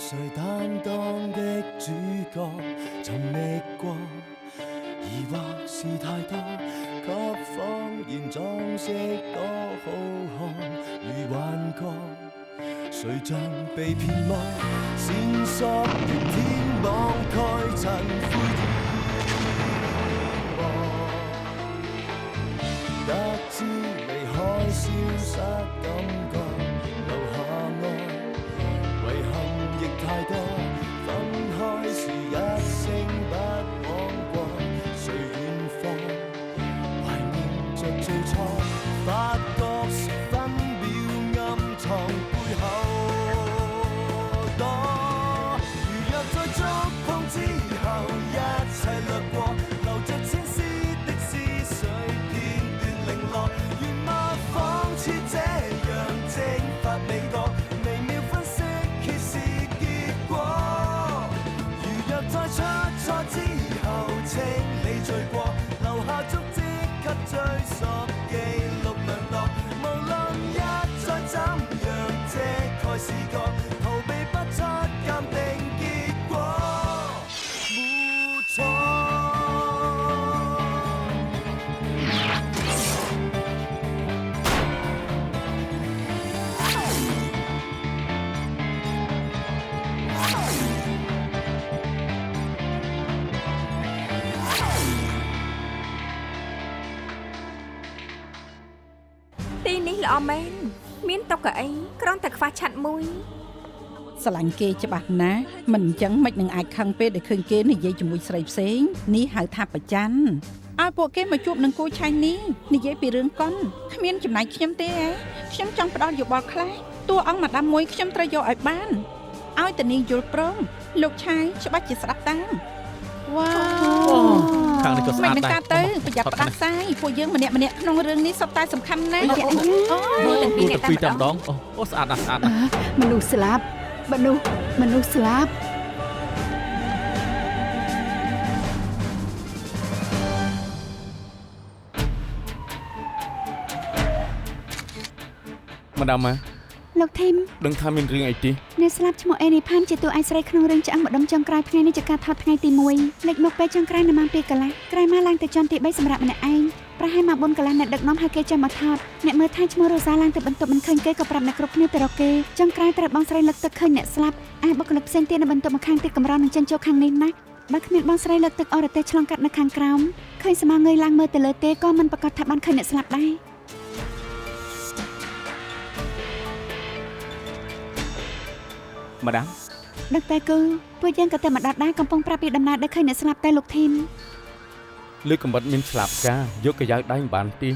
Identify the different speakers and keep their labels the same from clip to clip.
Speaker 1: 誰擔當的主角尋覓過，疑惑是太多，給謊言裝飾多好看如幻覺，誰像被騙魔，線索如天網蓋塵灰淹沒，得知離開消失感覺，留下愛遺憾亦太多，分開時一聲不枉過，誰遠方懷念着最初，發覺時分秒暗藏背後躲，如若再觸碰之後一切掠過，留着千絲的思緒片段零落，原物仿似這樣蒸發味覺，微妙分析揭示結果，如若再出錯之後清理罪過，留下足跡給追溯記錄量度，無論一再怎樣遮蓋視覺，逃避不出鑑定結果，沒錯。
Speaker 2: ទីនេះល្អមែនមានតុកៅអីគ្រាន់តែខ្វះឆ័ត្រមួយ
Speaker 3: ស្រឡាញ់គេច្បាស់ណាស់មិនអញ្ចឹងមិននឹងអាចខឹងពេលដែលឃើញគេនិយាយជាមួយស្រីផ្សេងនេះហៅថាប្រច័ណ្ឌឲ្យពួកគេមកជួបនឹងគូឆៃនេះនិយាយពីរឿងកុនគ្មានចំណាយខ្ញុំទេឯងខ្ញុំចង់ផ្ដល់យោបល់ខ្លះតួអង្គម៉ាដាមមួយខ្ញុំត្រូវយកឲ្យបានឲ្យតានាងយល់ព្រមលោកឆៃច្បាស់ជាស្ដាប់តាមវ៉ាវ
Speaker 4: ខាងនេះក៏ស្អាតដែរ
Speaker 3: ទៅប្រយ័ត្នផ្ដាសាយពួកយើងម្នាក់ក្នុងរឿងនេះសុទ្ធតែសំខាន់ណាស់
Speaker 2: អូទាំងពីរអ្នកតែម្ដង
Speaker 4: អូស្អាតណាស់ស្អាតណាស់
Speaker 5: មនុស្សស្លាប់មនុស្សស្លាប់
Speaker 4: ម៉ាដាម
Speaker 5: លោកធីម
Speaker 4: ដឹងថាមានរឿងអីទេ
Speaker 5: អ្នកស្លាប់ឈ្មោះអេនីផានជាតួឯកស្រីក្នុងរឿងឆ្អឹងម្ដុំចុងក្រោយថ្ងៃនេះជាការថតថ្ងៃទី1លេចមកពេលចុងក្រោយនៅម៉ោង2កន្លះក្រោយមកឡើងទៅជាន់ទី3សម្រាប់ម្នាក់ឯងប្រហែលមក4កន្លះអ្នកដឹកនាំឲ្យគេចាំមកថតអ្នកមើលថៃឈ្មោះរ៉ូសាឡើងទៅបន្ទប់មិនឃើញគេក៏ប្រាប់អ្នកគ្រប់គ្នាទៅរកគេចុងក្រោយត្រូវបងស្រីលើកទឹកឃើញអ្នកស្លាប់បុគ្គលិកផ្សេងទៀតនៅបន្ទប់ម្ខាងទៀតកម្រនឹងចេញចូលខាងនេះណាបើគ្មានបងស្រីលើកទឹកអរទេសឆ្លងកាត់នៅខាងក្រោមឃើញស្មៅងើយឡើងមើលទៅលើទេក៏មិនប្រកាសថាបានឃើញអ្នកស្លាប់ដែរ
Speaker 4: ម៉ាដាម
Speaker 5: ដឹកតែគឺពួកយើងក៏តែមកដល់ដែរកំពុងប្រាប់ពីដំណើរដែលឃើញអ្នកស្លាប់តែលោកធីម
Speaker 4: លើកកំបិតមានស្លាប់ការយកកាយ៉ៅដៃមិនបានទេ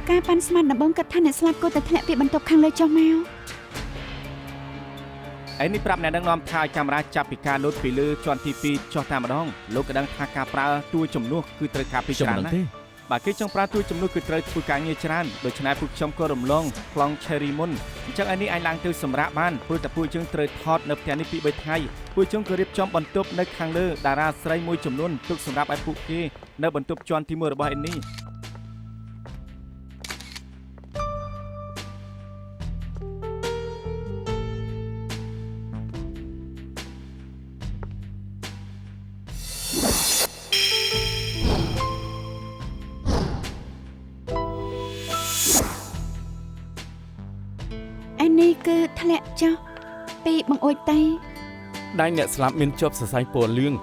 Speaker 5: ការប៉ាន់ស្មានដំបងគិតថាអ្នកស្លាប់គួរតែធ្លាក់ពីបន្ទប់ខាងលើចុះមក
Speaker 6: ឯនេះប្រាប់អ្នកដឹកនាំថាកាមេរ៉ាចាប់ពីការលោតពីលើជាន់ទី2ចុះតែម្ដងលោកក៏ដឹងថាការប្រើតួជំនួសគឺត្រូវការពីច្រើនណាស់បើគេចង់ប្រើតួជំនួសគឺត្រូវធ្វើការងារច្រើនដូច្នេះពួកខ្ញុំក៏រំលងប្លង់ Cherry មុនអញ្ចឹងឯនេះអាចឡើងទៅសម្រាប់បានព្រោះតែពួកយើងត្រូវថតនៅផ្ទះនេះពី3ថ្ងៃពួកយើងក៏រៀបចំបន្ទប់នៅខាងលើតារាស្រីមួយចំនួនទុកសម្រាប់ឲ្យពួកគេនៅបន្ទប់ជាន់ទី1របស់ឯនេះ
Speaker 5: នេះគឺធ្លាក់ចុះពីបង្អួចតៃ
Speaker 4: ដៃអ្នកស្លាប់មានជាប់សរសៃពណ៌លឿង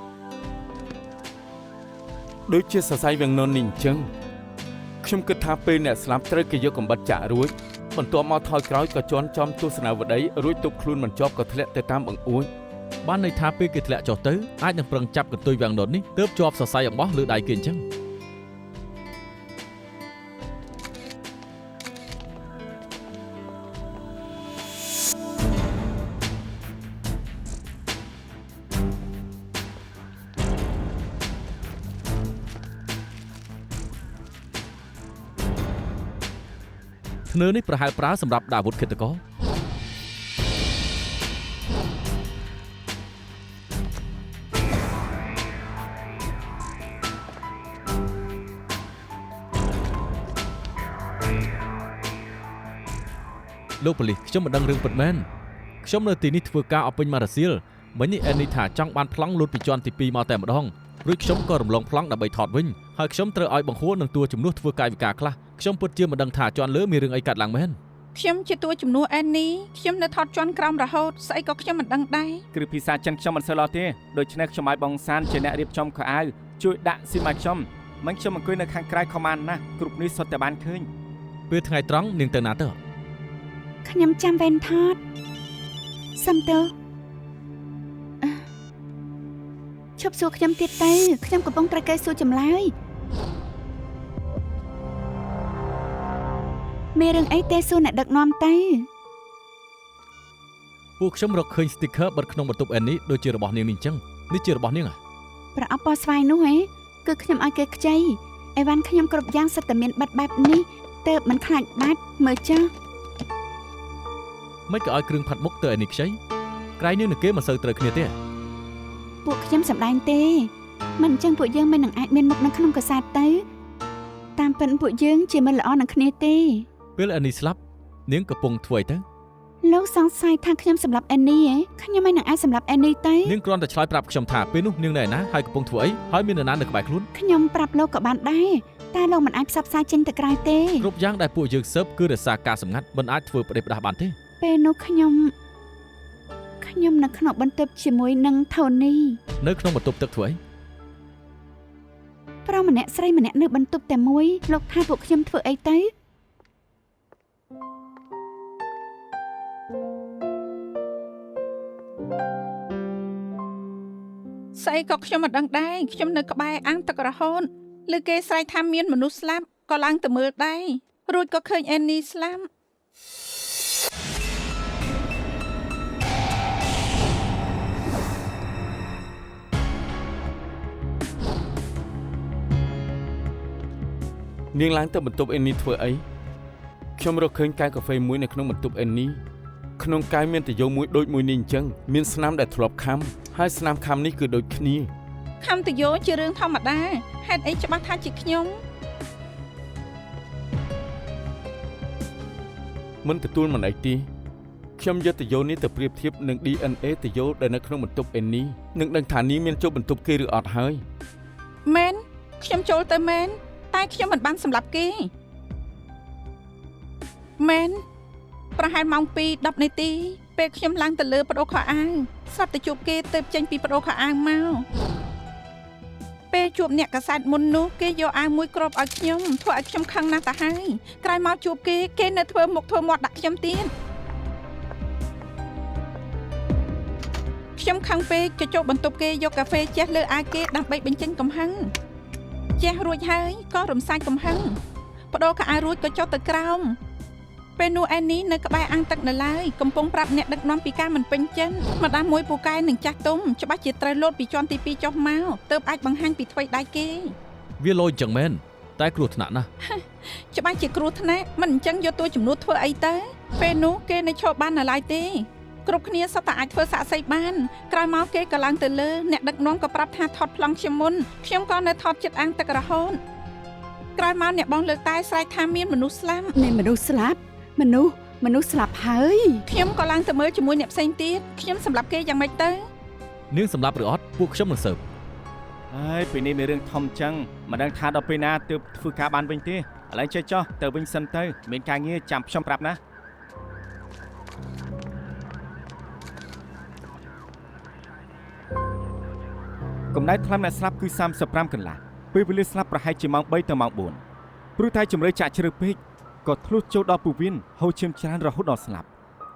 Speaker 4: ដូចជាសរសៃវាំងនននេះអញ្ចឹងខ្ញុំគិតថាពេលអ្នកស្លាប់ត្រូវគេយកកំបិតចាក់រួចបន្ទាប់មកថយក្រោយក៏ជន់ចំទស្សនាវដ្តីរួចទប់ខ្លួនមិនជាប់ក៏ធ្លាក់ទៅតាមបង្អួច
Speaker 7: បានន័យថាពេលគេធ្លាក់ចុះទៅអាចនឹងប្រឹងចាប់កន្ទុយវាំងនននេះទើបជាប់សរសៃអំបោះលើដៃគេអញ្ចឹងធ្នើនេះប្រហែលប្រើសម្រាប់ដាក់អាវុធឃាតករ លោកប៉ូលីសខ្ញុំមិនដឹងរឿងពិតមែនខ្ញុំនៅទីនេះធ្វើការអពេញម៉ារ៉ាសៀលមិញនេះអេននេះថាចង់បានប្លង់លូតពីជាន់ទី2មកតែម្ដងរួចខ្ញុំក៏រំលងប្លង់ដើម្បីថតវិញហើយខ្ញុំត្រូវឲ្យបង្ហួរនឹងតួជំនួសធ្វើកាយវិការខ្លះខ្ញុំពិតជាមិនដឹងថាជាន់លើមានរឿងអីកាត់ឡើងមែន
Speaker 3: ខ្ញុំជាតួជំនួសអេននេះខ្ញុំនៅថតជាន់ក្រោមរហូតស្អីក៏ខ្ញុំមិនដឹងដែរ
Speaker 6: គឺភាសាចិនខ្ញុំមិនសូវល្អទេដូច្នេះខ្ញុំឲ្យបងសានជាអ្នករៀបចំខោអាវជួយដាក់ស៊ីម៉ាខ្ញុំមិនខ្ញុំអង្គុយនៅខាងក្រៅខំបានណាគ្រប់នេះសុទ្ធតែបានឃើញ
Speaker 7: ពេលថ្ងៃត្រង់នាងទៅណាទៅ
Speaker 5: ខ្ញុំចាំវេនថតសុំទៅឈប់សួរខ្ញុំទៀតទៅខ្ញុំកំពុងត្រូវគេសួរចម្លើយមានរឿងអីទេសួរអ្នកដឹកនាំទៅ
Speaker 7: ពួកខ្ញុំរកឃើញ sticker បិទក្នុងបន្ទប់អេននេះដូចជារបស់នាងនេះអញ្ចឹងនេះជារបស់នាង
Speaker 5: ប្រអប់ពណ៌ស្វាយនោះហ៎គឺខ្ញុំឲ្យគេខ្ចីអីវ៉ាន់ខ្ញុំគ្រប់យ៉ាងសិតតែមានបិទបែបនេះទៅមិនខ្លាចបាត់មើលចាស់
Speaker 7: មិនក៏ឲ្យគ្រឿងផាត់មុខទៅអេននេះខ្ចីក្រែងនាងនឹងគេមិនសូវត្រូវគ្នាទេ
Speaker 5: ពួកខ្ញុំសម្ដែងទេមិនអញ្ចឹងពួកយើងមិននឹងអាចមានមុខនៅក្នុងកាសែតទៅតាមពិតពួកយើងជាមិនល្អនឹងគ្នាទេ
Speaker 7: ពេលអេននេះស្លាប់នាងកំពុងធ្វើអីទៅ
Speaker 5: លោកសង្ស័យថាខ្ញុំសម្លាប់អេននេះហ៎ខ្ញុំមិននឹងអាចសម្លាប់អេននេះទៅ
Speaker 7: នាងគ្រាន់តែឆ្លើយប្រាប់ខ្ញុំថាពេលនោះនាងនៅឯណាហើយកំពុងធ្វើអីហើយមាននរណានៅក្បែរខ្លួន
Speaker 5: ខ្ញុំប្រាប់លោកក៏បានដែរតែលោកមិនអាចផ្សព្វផ្សាយចេញទៅក្រៅទេ
Speaker 7: គ្រប់យ៉ាងដែលពួកយើងស៊ើបគឺរក្សាការសម្ងាត់មិនអាចធ្វើប្រទេសផ្ដាស់បានទេ
Speaker 5: ពេលនោះខ្ញុំនៅក្នុងបន្ទប់ជាមួយនឹងថូនី
Speaker 7: នៅក្នុងបន្ទប់ទឹកធ្វើអី
Speaker 5: ប្រុសម្នាក់ស្រីម្នាក់នៅបន្ទប់តែមួយលោកថាពួកខ្ញុំធ្វើអីទៅ
Speaker 3: ស្អីក៏ខ្ញុំមិនដឹងដែរខ្ញុំនៅក្បែរអាងទឹករហូតឬគេស្រែកថាមានមនុស្សស្លាប់ក៏ឡើងទៅមើលដែររួចក៏ឃើញអេននេះស្លាប់
Speaker 4: នាងឡើងទៅបន្ទប់អេននេះធ្វើអីខ្ញុំរកឃើញកែវកាហ្វេមួយនៅក្នុងបន្ទប់អេននេះក្នុងកែវមានតាយោមួយដូចមួយនេះអញ្ចឹងមានស្នាមដែលធ្លាប់ខាំហើយស្នាមខាំនេះគឺដូចគ្នា
Speaker 3: ខាំតាយោជារឿងធម្មតាហេតុអីច្បាស់ថាជាខ្ញុំ
Speaker 4: មិនទទួលមិនអីទេខ្ញុំយកតាយោនេះទៅប្រៀបធៀបនឹង DNA តាយោដែលនៅក្នុងបន្ទប់អេននេះនឹងដឹងថានេះមានចូលបន្ទប់គេឬអត់ហើយ
Speaker 3: មែនខ្ញុំចូលទៅមែនតែខ្ញុំមិនបានសម្លាប់គេមែនប្រហែលម៉ោង 2:10 នាទីពេលខ្ញុំឡើងទៅលើបដូរខោអាវស្រាប់តែជួបគេទៅចេញពីបដូរខោអាវមកពេលជួបអ្នកកាសែតមុននោះគេយកអាវមួយគ្របឲ្យខ្ញុំធ្វើឲ្យខ្ញុំខឹងណាស់ទៅហើយក្រោយមកជួបគេនៅធ្វើមុខធ្វើមាត់ដាក់ខ្ញុំទៀតខ្ញុំខឹងពេកក៏ចូលបន្ទប់គេយកកាហ្វេជះលើអាវគេដើម្បីបញ្ចេញកំហឹងជះរួចហើយក៏រំសាយកំហឹងបដូរខោអាវរួចក៏ចុះទៅក្រោមពេលនោះអេននេះនៅក្បែរអាងទឹកនៅឡើយកំពុងប្រាប់អ្នកដឹកនាំពីការមិនពេញចិត្តម្ដាយមួយពូកែនឹងចាស់ទុំច្បាស់ជាត្រូវលោតពីជាន់ទី2ចុះមកទើបអាចបង្ហាញពីថ្វីដៃគេ
Speaker 7: វាលយអញ្ចឹងមែនតែគ្រោះថ្នាក់ណាស់
Speaker 3: ច្បាស់ជាគ្រោះថ្នាក់មិនអញ្ចឹងយកតួជំនួសធ្វើអីទៅពេលនោះគេនៅឈប់បាននៅឡើយទេគ្រប់គ្នាសុទ្ធតែអាចធ្វើសាកសីបានក្រោយមកគេក៏ឡើងទៅលើអ្នកដឹកនាំក៏ប្រាប់ថាថតប្លង់ខ្ញុំមុនខ្ញុំក៏នៅថតចិត្តអាងទឹករហូតក្រោយមកអ្នកបងលើកតែស្រែកថាមានមនុស្សស្លាប់
Speaker 5: មានមនុស្សស្លាប់មនុស្សស្លាប់ហើយ
Speaker 3: ខ្ញុំក៏ឡើងទៅមើលជាមួយអ្នកផ្សេងទៀតខ្ញុំសម្លាប់គេយ៉ាងម៉េចទៅ
Speaker 7: នាងសម្លាប់ឬអត់ពួកខ្ញុំនឹងស៊ើប
Speaker 6: ហើយពេលនេះមានរឿងធំចឹងមិនដឹងថាដល់ពេលណាទើបធ្វើការបានវិញទេឥឡូវចេះចោះទៅវិញសិនទៅមានការងារចាំខ្ញុំប្រាប់ណាកម្ដៅថ្លៃអ្នកស្លាប់គឺ35កន្លះពេលវេលាស្លាប់ប្រហែលជាម៉ោង3ទៅម៉ោង4ព្រោះតែជំរឿចាក់ជ្រៅពេកក៏ធ្លុះចូលដល់ពោះវៀនហូរឈាមច្រើនរហូតដល់ស្លាប់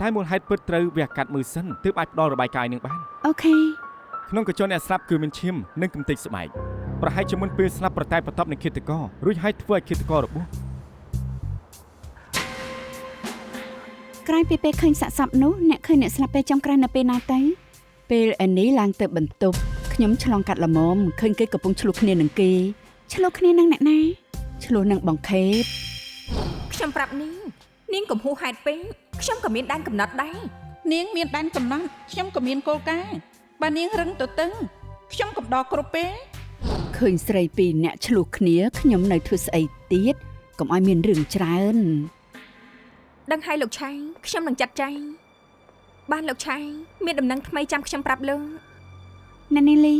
Speaker 6: តែមូលហេតុពិតត្រូវវះកាត់មើលសិនទើបអាចផ្ដល់របាយការណ៍នឹងបាន
Speaker 5: អូខេ
Speaker 6: ក្នុងកញ្ចក់អ្នកស្លាប់គឺមានឈាមនិងកំទេចស្បែកប្រហែលជាមុនពេលស្លាប់ប្រតែបន្ទាប់នឹងឃាតកររួចហើយធ្វើឲ្យឃាតកររបួស
Speaker 5: ក្រោយពីពេលឃើញសាកសពនោះអ្នកឃើញអ្នកស្លាប់ពេលចុងក្រោយនៅពេលណាទៅពេលអេនីឡើងទៅបន្ទប់ខ្ញុំឆ្លងកាត់ល្មមឃើញគេកំពុងឆ្លោះគ្នានឹងគេឆ្លោះគ្នានឹងអ្នកណាឆ្លោះនឹងបងខេត
Speaker 2: ខ្ញុំប្រាប់នាងកំហួសហេតុពេកខ្ញុំក៏មានដែនកំណត់ដែរ
Speaker 3: នាងមានដែនកំណត់ខ្ញុំក៏មានគោលការណ៍បើនាងរឹងទៅតឹងខ្ញុំកំដរគ្រប់ពេល
Speaker 5: ឃើញស្រីពីរអ្នកឆ្លោះគ្នាខ្ញុំនៅធ្វើស្អីទៀតកុំឲ្យមានរឿងច្រើន
Speaker 2: ដឹងហើយលោកឆៃខ្ញុំនឹងចាត់ចែងបានលោកឆៃមានដំណឹងថ្មីចាំខ្ញុំប្រាប់លោក
Speaker 5: អ្នកនាងលី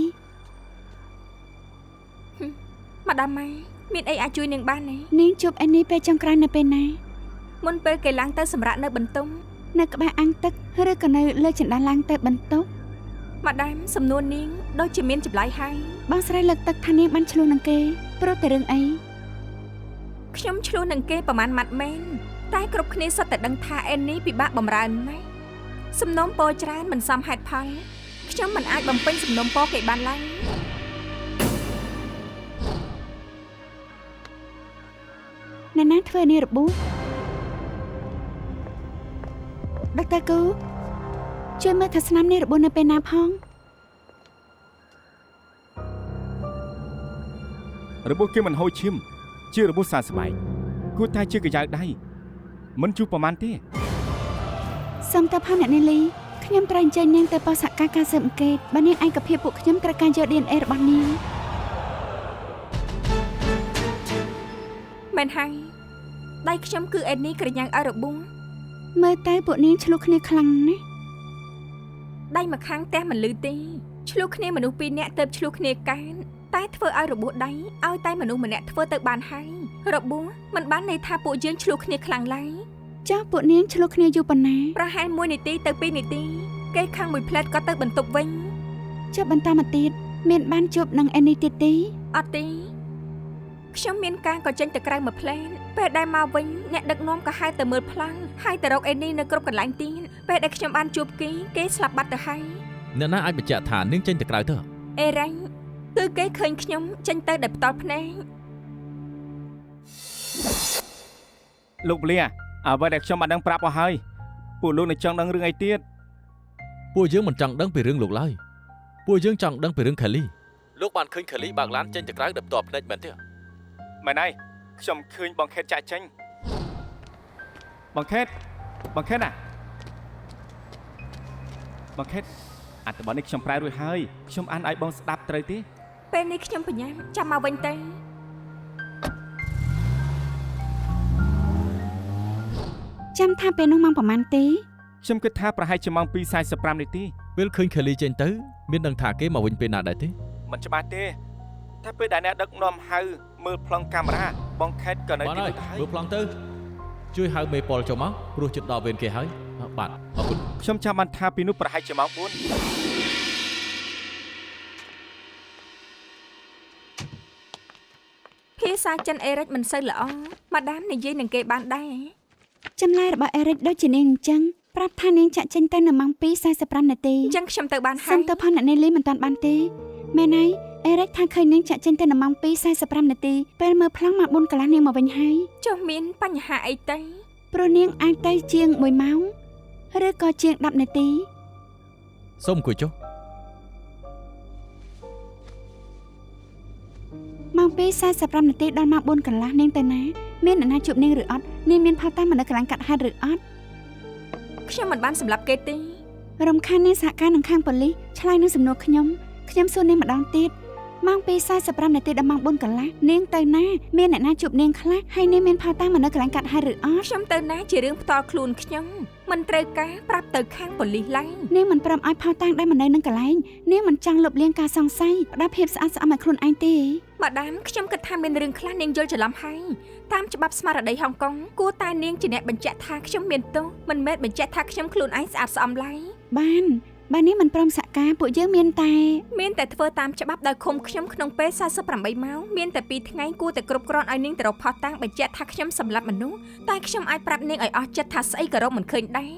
Speaker 2: ម៉ាដាមម៉ែមានអីអាចជួយនាងបានទេ
Speaker 5: នាងជួបអេនីពេលចុងក្រោយនៅពេលណា
Speaker 2: មុនពេលគេឡើងទៅសម្រាប់នៅបន្ទប់
Speaker 5: នៅក្បែរអាងទឹកឬក៏នៅលើចន្ទះឡើងទៅបន្ទប់
Speaker 2: ម៉ាដាមសំនួរនាងដូចជាមានចម្លើយហើយ
Speaker 5: បងស្រីលើកទឹកថានាងបានឆ្លោះនឹងគេព្រោះតែរឿងអី
Speaker 2: ខ្ញុំឆ្លោះនឹងគេប្រហែលម៉ាត់មែនតែគ្រប់គ្នាសុទ្ធតែដឹងថាអេននេះពិបាកបំរើណាស់សំណុំពរច្រើនមិនសមហេតុផលខ្ញុំមិនអាចបំពេញសំណុំពរគេបានឡើយ
Speaker 5: អ្នកណាធ្វើនេះរបួសដុកទ័រគូជួយមើលថាស្នាមនេះរបួសនៅពេលណាផង
Speaker 6: របួសគេមិនហូរឈាមជារបួសសាស្បែកគួរតែជាកាយ៉ៅដៃមិនជួបប្រមាណទេ
Speaker 5: សុំតើផងអ្នកនាងលីខ្ញុំត្រូវអញ្ជើញនាងទៅបោះសហការស៊ើបអង្កេតបើនាងឯកភាពពួកខ្ញុំត្រូវការយក DNA របស់នាង
Speaker 2: មែនហើយដៃខ្ញុំគឺអេននេះក្រញាំងឲ្យរបួស
Speaker 5: មើលទៅពួកនាងឆ្លោះគ្នាខ្លាំងណាស់
Speaker 2: ដៃម្ខាងទះមិនលឺទេឆ្លោះគ្នាមនុស្សពីរនាក់ទៅឆ្លោះគ្នាកានតែធ្វើឲ្យរបួសដៃឲ្យតែមនុស្សម្នាក់ធ្វើទៅបានហើយរបួសមិនបានន័យថាពួកយើងឆ្លោះគ្នាខ្លាំងឡើយ
Speaker 5: ចាស់ពួកនាងឆ្លោះគ្នាយូរប៉ុណ្ណា
Speaker 2: ប្រហែល1នាទីទៅ2នាទីគេខាងមួយផ្លែតក៏ទៅបន្ទប់វិញ
Speaker 5: ចុះបន្តមកទៀតមានបានជួបនឹងអេនីទៀតទេ
Speaker 2: អត់ទេខ្ញុំមានការក៏ចេញទៅក្រៅមួយផ្លែតពេលដែលមកវិញអ្នកដឹកនាំក៏ហៅទៅមើលប្លង់ហើយទៅរកអេនីនៅគ្រប់កន្លែងទៀតពេលដែលខ្ញុំបានជួបគេស្លាប់បាត់ទៅហើយ
Speaker 7: អ្នកណាអាចបញ្ជាក់ថានាងចេញទៅក្រៅទៅ
Speaker 2: អេរ៉ាញ់គឺគេឃើញខ្ញុំចេញទៅដោយផ្ទាល់ភ្នែក
Speaker 6: លោកពលាអ្វីដែលខ្ញុំបានដឹងប្រាប់អស់ហើយពួកលោកនៅចង់ដឹងរឿងអីទៀត
Speaker 7: ពួកយើងមិនចង់ដឹងពីរឿងលោកឡើយពួកយើងចង់ដឹងពីរឿងខាលីលោកបានឃើញខាលីបើកឡានចេញទៅក្រៅដោយផ្ទាល់ភ្នែកមែនទេ
Speaker 6: មែនហើយខ្ញុំឃើញបងខេតចាក់ចេញបងខេតណាបងខេតអត្ថបទនេះខ្ញុំប្រែរួចហើយខ្ញុំអានឲ្យបងស្ដាប់ត្រូវទេ
Speaker 2: ពេលនេះខ្ញុំបញ្ញាចាំមកវិញទៅ
Speaker 5: ចាំថាពេលនោះម៉ោងប្រហែលទេ
Speaker 6: ខ្ញុំគិតថាប្រហែលជាម៉ោង 2:45 នាទី
Speaker 7: ពេលឃើញខាលីចេញទៅមានដឹងថាគេមកវិញពេលណាដែរទេ
Speaker 6: មិនច្បាស់ទេតែពេលដែលអ្នកដឹកនាំហៅមើលប្លង់កាមេរ៉ាបងខេតក៏នៅ
Speaker 7: បាន
Speaker 6: ទី
Speaker 7: ហើយ
Speaker 6: នោះហើយ
Speaker 7: មើលប្លង់ទៅជួយហៅមេប៉ុលចូលមកព្រោះជិតដល់វេនគេហើយបាទអរគុណ
Speaker 6: ខ្ញុំចាំបានថាពីនោះប្រហែលជាម៉ោង 4
Speaker 2: ភាសាចិនអេរិចមិនសូវល្អម៉ាដាមនិយាយនឹងគេបានដែរ
Speaker 5: ចម្លើយរបស់អេរិចដូចជានាងអញ្ចឹងប្រាប់ថានាងចាក់ចេញទៅនៅម៉ោង 2:45 នាទី
Speaker 2: អញ្ចឹងខ្ញុំទៅបានហើ
Speaker 5: សុំ
Speaker 2: យ
Speaker 5: តើផងអ្នកនាងលីមិនតាន់បានទេមែនហើយអេរិចថាឃើញនាងចាក់ចេញទៅនៅម៉ោង 2:45 នាទីពេលមើលប្លង់ម៉ោង 4 កន្លះនាងមកវិញហើយ
Speaker 2: ចុះមានបញ្ហាអីទៅ
Speaker 5: ព្រោះនាងអាចទៅជាង1ម៉ោងឬក៏ជាង10នាទី
Speaker 7: សូមអង្គុយចុះ
Speaker 5: ម៉ោង 2:45 នាទីដល់ម៉ោង 4 កន្លះនាងទៅណាមានអ្នកណាជួបនាងឬអត់នាងមានផលតាមនៅកន្លែងកាត់ហេតុឬអត់
Speaker 2: ខ្ញុំមិនបានសម្លាប់គេទេ
Speaker 5: រំខាននាងសហការនឹងខាងប៉ូលីសឆ្លើយនឹងសំណួរខ្ញុំសួរនាងម្ដងទៀតម៉ោង 2:45 នាទីដល់ម៉ោង 4 កន្លះនាងទៅណាមានអ្នកណាជួបនាងខ្លះហើយនាងមានផលតាមនៅកន្លែងកាត់ហេតុឬអត់
Speaker 2: ខ្ញុំទៅណាជារឿងផ្ទាល់ខ្លួនខ្ញុំមិនត្រូវការប្រាប់ទៅខាងប៉ូលីសឡើយ
Speaker 5: នាងមិនព្រមឲ្យផលតាំងដែលមិននៅនឹងកន្លែងនាងមិនចង់លុបលាងការសង្ស័យផ្ដល់ភាពស្អាតស្អំឲ្យខ្លួនឯងទេ
Speaker 2: ម៉ាដាមខ្ញុំគិតថាមានរឿងខ្លះនាងយល់ច្រឡំហើយតាមច្បាប់ស្មារតីហុងកុងគួរតែនាងជាអ្នកបញ្ជាក់ថាខ្ញុំមានទោសមិនមែនបញ្ជាក់ថាខ្ញុំខ្លួនឯងស្អាតស្អំឡើយ
Speaker 5: បានបើនាងមិនព្រមសហការពួកយើងមានតែ
Speaker 2: ធ្វើតាមច្បាប់ដោយឃុំខ្ញុំក្នុងពេល48ម៉ោងមានតែ2ថ្ងៃគួរតែគ្រប់គ្រាន់ឲ្យនាងទៅរកផុសតាំងបញ្ជាក់ថាខ្ញុំសម្លាប់មនុស្សតែខ្ញុំអាចប្រាប់នាងឲ្យអស់ចិត្តថាស្អីក៏រកមិនឃើញដែរ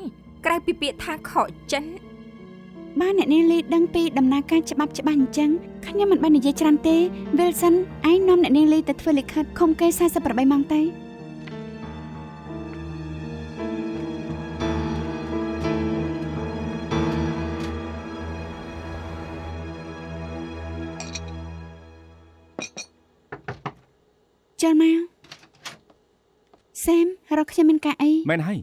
Speaker 2: ក្រៅពីពាក្យថាខកចិន
Speaker 5: បានអ្នកនាងលីដឹងពីដំណើរការច្បាប់ច្បាស់អញ្ចឹងខ្ញុំមិនបាននិយាយច្រើនទេ Wilson ឯងនាំអ្នកនាងលីទៅធ្វើលិខិតឃុំគេ48ម៉ោងទៅ ចូលមក Sam រកខ្ញុំមានការអី
Speaker 6: មែនហើយ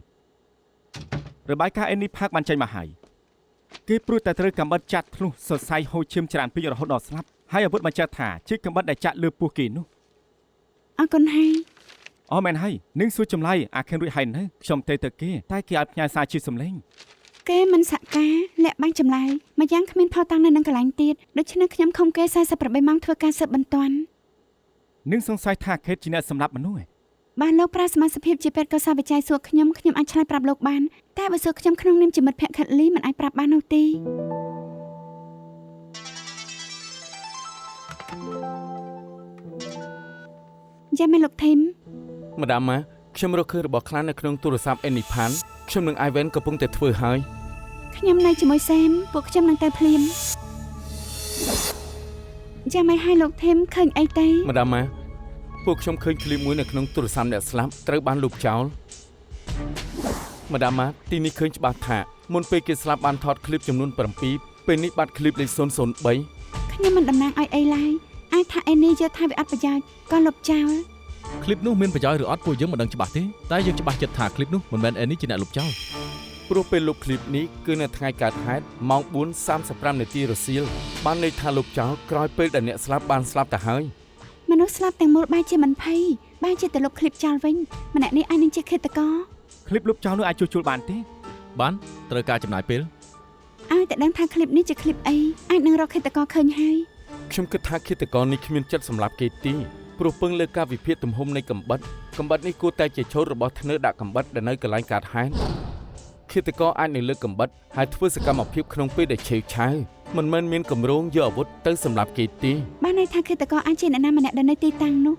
Speaker 6: របាយការណ៍អេនីផាកបានចេញមកហើយគេព្រួយតែត្រូវកាំបិតចាត់ធ្លុះសរសៃហូរឈាមច្រើនពេករហូតដល់ស្លាប់ហើយអាវុធបញ្ជាក់ថាជាកាំបិតដែលចាក់លើពោះគេនោះ
Speaker 5: អរគុណហើយ
Speaker 6: អូមែនហើយនឹងសួរចម្លើយអាខេនរួចហើយនៅខ្ញុំទេទៅគេតែគេឲ្យផ្ញើសារជាសំឡេង
Speaker 5: គេមិនសការលាក់បាញ់ចម្លើយម្យ៉ាងគ្មានផតាំងនៅនឹងកន្លែងទៀតដូច្នេះខ្ញុំខំគេ48ម៉ោងធ្វើការស៊ើបបន្ទាន់
Speaker 6: នឹងសង្ស័យថាខេតជាអ្នកសម្លាប់មនុស្សឯង
Speaker 5: បានលោកប្រាសមាសភាពជាពេទ្យកោសាវិច័យសួរខ្ញុំអាចឆ្លើយប្រាប់លោកបានតែបើសួរខ្ញុំក្នុងនាមជាមិត្តភក្តិខិតលីមិនអាចប្រាប់បាននោះទេយ៉ាមែនលោកធីម
Speaker 4: ម្ដាមម៉ាខ្ញុំរកឃើញរបស់ខ្លះនៅក្នុងទូរស័ព្ទអេនីផាន់ខ្ញុំនិងអាយវ៉ែនកំពុងតែធ្វើហើយ
Speaker 5: ខ្ញុំនៅជាមួយសែមពួកខ្ញុំនឹងទៅភ្លាមយ៉ាងម៉េចហើយលោកធីមឃើញអីទេ
Speaker 4: ម្ដាមម៉ាពួកខ្ញុំឃើញឃ្លីបមួយនៅក្នុងទូរស័ព្ទអ្នកស្លាប់ត្រូវបានលុបចោលម្ដាមម៉ាទីនេះឃើញច្បាស់ថាមុនពេលគេស្លាប់បានថតឃ្លីបចំនួន7ពេលនេះបាត់ឃ្លីបលេខ003
Speaker 5: ខ្ញុំមិនតំណាងឲ្យអីឡើយអាចថាអេនេះយកថាវាអត់ប្រយោជន៍ក៏លុបចោល
Speaker 7: ឃ្លីបនោះមានប្រយោជន៍ឬអត់ពួកយើងមិនដឹងច្បាស់ទេតែយើងច្បាស់ចិត្តថាឃ្លីបនោះមិនមែនអេនីជាអ្នកលុបចោល
Speaker 4: ព្រោះពេលលុបឃ្លីបនេះគឺនៅថ្ងៃកើតហេតុម៉ោង 4:35 នាទីរសៀលបានន័យថាលុបចោលក្រោយពេលដែលអ្នកស្លាប់បានស្លាប់ទៅហើយ
Speaker 5: មនុស្សស្លាប់ទាំងមូលបែរជាមិនភ័យបែរជាទៅលុបឃ្លីបចោលវិញម្នាក់នេះអាចនឹងជាឃាតករ
Speaker 6: ឃ្លីបលុបចោលនោះអាចជួសជុលបានទេ
Speaker 7: បានត្រូវការចំណាយពេល
Speaker 5: ឲ្យតែដឹងថាឃ្លីបនេះជាឃ្លីបអីអាចនឹងរកឃាតករឃើញហើយ
Speaker 4: ខ្ញុំគិតថាឃាតករនេះគ្មានចិត្តសម្លាប់គេទេព្រោះពឹងលើការវិភាគទំហំនៃកំបិតនេះគួរតែជាឈុតរបស់ធ្នើដាក់កំបិតដែលនៅកន្លែងកើតហេតុឃាតករអាចនឹងលើកកំបិតហើយធ្វើសកម្មភាពក្នុងពេលដែលឆេវឆាវមិនមែនមានកម្រងយកអាវុធទៅសម្លាប់គេទេ
Speaker 5: បានន័យថាឃាតករអាចជាអ្នកណាម្នាក់ដែលនៅទីតាំងនោះ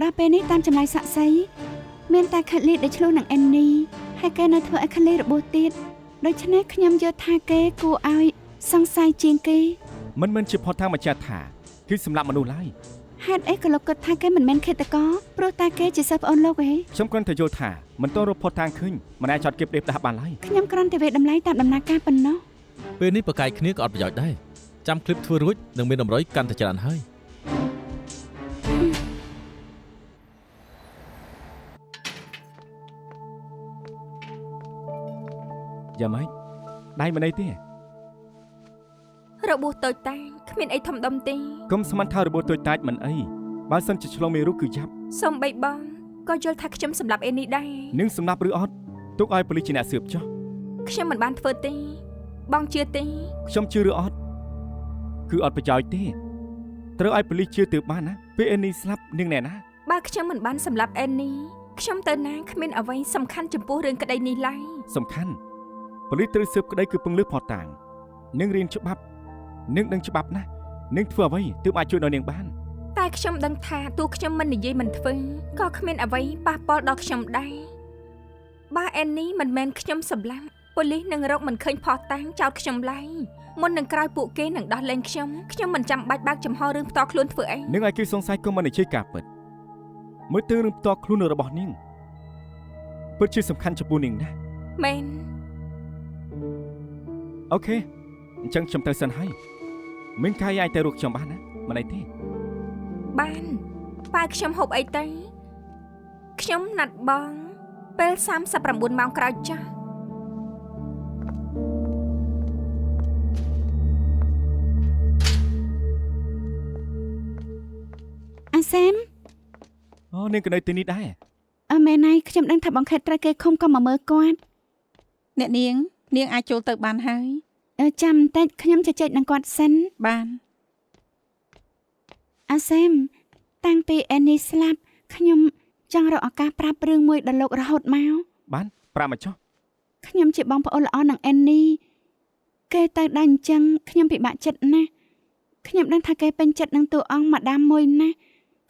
Speaker 5: ដល់ពេលនេះតាមចម្លើយសាក់សីមានតែខាត់លីដែលឆ្លោះនឹងអេននីហើយគេនៅធ្វើឲ្យខាត់លីរបួសទៀតដូច្នេះខ្ញុំយល់ថាគេគួរឲ្យសង្ស័យជាងគេ
Speaker 6: មិនមែនជាផតថាម្ចាស់ថាគឺសម្លាប់មនុស្សឡើយ
Speaker 5: ហេតុអីក៏លោកគិតថាគេមិនមែនឃាតករព្រោះតែគេជាសិស្សប្អូនលោកឯង
Speaker 6: ខ្ញុំគ្រាន់តែយល់ថាមិនតរកផតថាឃើញមិនអាចចោតគេប្រៀបផ្ដាស់បានឡើយ
Speaker 5: ខ្ញុំគ្រាន់តែវាតម្លៃតាមដំណើរការប៉ុណ្ណោះ
Speaker 7: ពេលនេះប្រកែកគ្នាក៏អត់ប្រយោជន៍ដែរចាំឃ្លីបធ្វើរួចនឹងមានតម្រុយកាន់តែច្រើនហើយ
Speaker 6: យ៉ាងម៉េចដៃមិនអីទេ
Speaker 2: របួសតូចតាចគ្មានអីធំដុំទេ
Speaker 6: កុំស្មានថារបួសតូចតាចមិនអីបើសិនជាឆ្លងមេរោគគឺយ៉ាប់
Speaker 2: សូម្បីបងក៏យល់ថាខ្ញុំសម្លាប់អេនេះដែរ
Speaker 6: នឹងសម្លាប់ឬអត់ទុកឲ្យប៉ូលីសជាអ្នកស៊ើបចុះ
Speaker 2: ខ្ញុំមិនបានធ្វើទេបងជឿទេ
Speaker 6: ខ្ញុំជឿឬអត់គឺអត់ប្រយោជន៍ទេត្រូវឲ្យប៉ូលីសជឿទើបបានណាពេលអេនីស្លាប់នឹងអ្នកណា
Speaker 2: បើខ្ញុំមិនបានសម្លាប់អេនេះខ្ញុំទៅណាគ្មានអ្វីសំខាន់ចំពោះរឿងក្តីនេះឡើយ
Speaker 6: សំខាន់ប៉ូលីសត្រូវស៊ើបក្តីគឺពឹងលើផតតាំងនឹងរៀនច្បាប់នឹងដឹងច្បាប់ណានឹងធ្វើអ្វីទើបអាចជួយដល់នាងបាន
Speaker 2: តែខ្ញុំដឹងថាទោះខ្ញុំមិននិយាយមិនធ្វើក៏គ្មានអ្វីប៉ះពាល់ដល់ខ្ញុំដែរបើអេនេះមិនមែនខ្ញុំសម្លាប់ប៉ូលីសនឹងរកមិនឃើញផុសតាំងចោទខ្ញុំឡើយមុននឹងក្រោយពួកគេនឹងដោះលែងខ្ញុំមិនចាំបាច់បើកចំហរឿងផ្ទាល់ខ្លួនធ្វើអី
Speaker 6: នឹងឲ្យគេសង្ស័យក៏មិននិយាយការពិតមើលទៅរឿងផ្ទាល់ខ្លួនរបស់នាងពិតជាសំខាន់ចំពោះនាងណាស់
Speaker 2: មែន
Speaker 6: អូខេអញ្ចឹងខ្ញុំទៅសិនហើយមានកាយអាចទៅរកខ្ញុំបានណាមិនអីទេ
Speaker 2: បានបើខ្ញុំហូបអីទៅខ្ញុំណាត់បងពេល39ម៉ោងក្រោយចាស់
Speaker 5: អាសែម
Speaker 6: អូនាងក៏នៅទីនេះដែរ
Speaker 5: អើមែនហើយខ្ញុំដឹងថាបងខេតត្រូវគេឃុំក៏មកមើលគាត់
Speaker 3: អ្នកនាងអាចចូលទៅបានហើយ
Speaker 5: ចាំបន្តិចខ្ញុំជជែកនឹងគាត់សិន
Speaker 3: បាន
Speaker 5: អាសែមតាំងពីអេនីស្លាប់ខ្ញុំចង់រកឱកាសប្រាប់រឿងមួយដល់លោករហូតមក
Speaker 6: បានប្រាប់មកចុះ
Speaker 5: ខ្ញុំជាបងប្អូនល្អនឹងអេនីគេទៅដល់អញ្ចឹងខ្ញុំពិបាកចិត្តណាស់ខ្ញុំដឹងថាគេពេញចិត្តនឹងតួអង្គម៉ាដាមមួយណាស់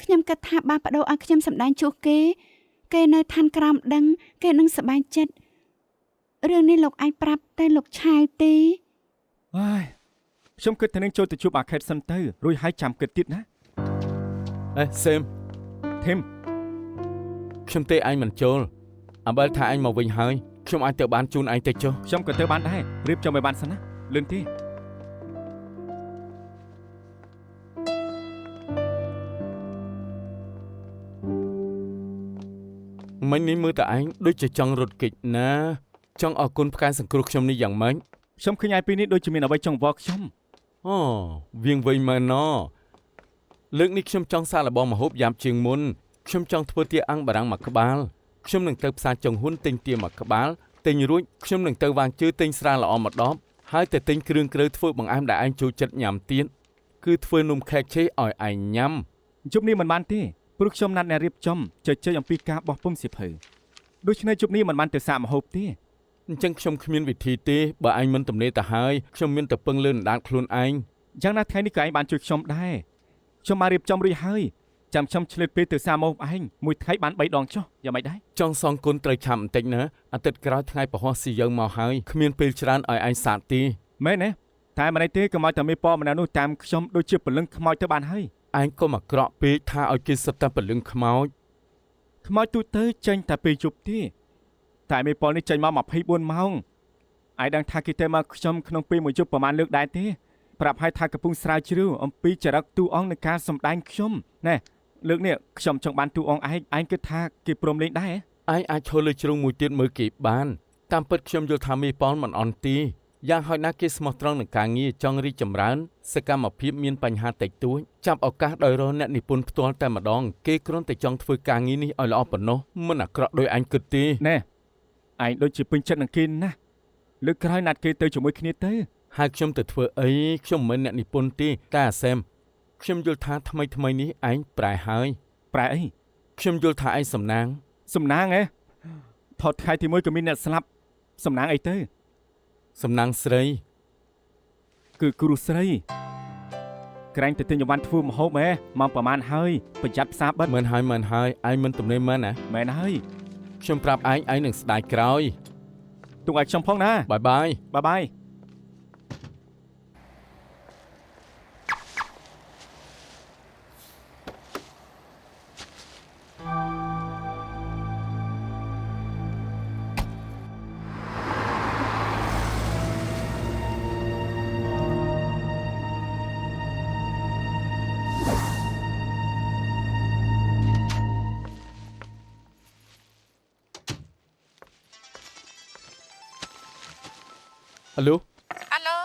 Speaker 5: ខ្ញុំគិតថាបើបដូរឲ្យខ្ញុំសម្ដែងជួសគេនៅឋានក្រោមដឹងគេនឹងសប្បាយចិត្តរឿងនេះលោកអាចប្រាប់តែលោកឆាយទេ
Speaker 6: ហើយខ្ញុំគិតថានឹងចូលទៅជួបអាខេតសិនទៅរួចហើយចាំគិតទៀតណា
Speaker 4: អេសេម
Speaker 6: ធីម
Speaker 4: ខ្ញុំទេឯងមិនចូលអាបែលថាឯងមកវិញហើយខ្ញុំអាចទៅបានជូនឯងទៅចុះ
Speaker 6: ខ្ញុំក៏ទៅបានដែររៀបចំឲ្យបានសិនណាលឿនទេ
Speaker 4: មិញនេះមើលតែឯងដូចជាចង់រត់គេចណាចង់អរគុណផ្កាយសង្គ្រោះខ្ញុំនេះយ៉ាងម៉េច
Speaker 6: ខ្ញុំឃើញឯពីនេះដូចជាមានអ្វីចង់វល់ខ្ញុំ
Speaker 4: អូវៀងវៃមែនណលើកនេះខ្ញុំចង់សាកល្បងម្ហូបយ៉ាប់ជាងមុន ខ្ញុំចង់ធ្វើទាអាំងបារាំងមួយក្បាលខ្ញុំនឹងទៅផ្សារចុងហ៊ុនទិញទាមួយក្បាលទិញរួចខ្ញុំនឹងទៅវាងជឿទិញស្រាល្អមួយដបហើយទៅទិញគ្រឿងគ្រើធ្វើបង្អែមដែលឯងចូលចិត្តញ៉ាំទៀតគឺធ្វើនំខេកឆេឲ្យឯងញ៉ាំ
Speaker 6: ជប់នេះមិនបានទេព្រោះខ្ញុំណាត់អ្នករៀបចំជជែកអំពីការបោះពុម្ពសៀវភៅដូច្នេះជប់នេះមិនបានទៅសាកម្ហូបទេ
Speaker 4: អញ្ចឹងខ្ញុំគ្មានវិធីទេបើឯងមិនទំនេរទៅហើយខ្ញុំមានតែពឹងលើអណ្ដាតខ្លួនឯង
Speaker 6: យ៉ាងណាថ្ងៃនេះក៏ឯងបានជួយខ្ញុំដែរខ្ញុំបានរៀបចំរួចហើយចាំខ្ញុំឆ្លៀតពេលទៅសាកម្ហូបឯងមួយថ្ងៃបាន3ដងចុះយ៉ាងម៉េចដែរ
Speaker 4: ចង់សងគុណត្រូវឆាប់បន្តិចណាអាទិត្យក្រោយថ្ងៃពហុស៊ីយើងមកហើយគ្មានពេលច្រើនឲ្យឯងសាកទេ
Speaker 6: មែនទេតែមិនអីទេកុំឲ្យតែមេប៉ម្នាក់នោះតាមខ្ញុំដូចជាពលឹងខ្មោចទៅបានហើយ
Speaker 4: ឯងកុំអាក្រក់ពេកថាឲ្យគេសិតតែពលឹងខ្មោច
Speaker 6: ខ្មោចទូទៅចេញតែពេលយប់ទេតែមេប៉នេះចេញមក24ម៉ោងឯងដឹងថាគេទៅមកខ្ញុំក្នុងពេលមួយយប់ប្រហែលលើកដែរទេប្រាប់ឲ្យថាកំពុងស្រាវជ្រាវអំពីចរិតតួអង្គនៃការសម្ដែងខ្ញុំណែលើកនេះខ្ញុំចង់បានតួអង្គឯងគិតថាគេព្រមលេងដែរ
Speaker 4: ឯងអាចឈរលើជ្រុងមួយទៀតមើលគេបានតាមពិតខ្ញុំយល់ថាមេប៉នមិនអន់ទេយ៉ាងហោចណាស់គេស្មោះត្រង់នឹងការងារចង់រីកចម្រើនសកម្មភាពមានបញ្ហាតិចតួចចាប់ឱកាសដោយរកអ្នកនិពន្ធផ្ទាល់តែម្ដងគេគ្រាន់តែចង់ធ្វើការងារនេះឲ្យល្អប៉ុណ្ណោះមិនអាក្រក់ដោយឯងគិតទេ
Speaker 6: ណែឯងដូចជាពេញចិត្តនឹងគេណាស់លើកក្រោយណាត់គេទៅជាមួយគ្នាទៅ
Speaker 4: ហើយខ្ញុំទៅធ្វើអីខ្ញុំមិនមែនអ្នកនិពន្ធទេតែអាសែមខ្ញុំយល់ថាថ្មីនេះឯងប្រែហើយ
Speaker 6: ប្រែអី
Speaker 4: ខ្ញុំយល់ថាឯងសំណាង
Speaker 6: សំណាងហ៎ថតថ្ងៃទី1ក៏មានអ្នកស្លាប់សំណាងអីទៅ
Speaker 4: សំណាងស្រី
Speaker 6: គឺគ្រូស្រីក្រែងទៅទិញអីវ៉ាន់ធ្វើម្ហូបហ៎មកប្រហែលហើយប្រយ័ត្នផ្សារបិទ
Speaker 4: មិនហើយឯងមិនទំនេរមែនណា
Speaker 6: មែនហើយ
Speaker 4: ខ្ញុំប្រាប់ឯងនឹងស្ដាយក្រោយ
Speaker 6: ទុកឲ្យខ្ញុំផងណា
Speaker 4: បាយបាយ
Speaker 6: បាយ
Speaker 4: អាឡូ
Speaker 2: អាឡូ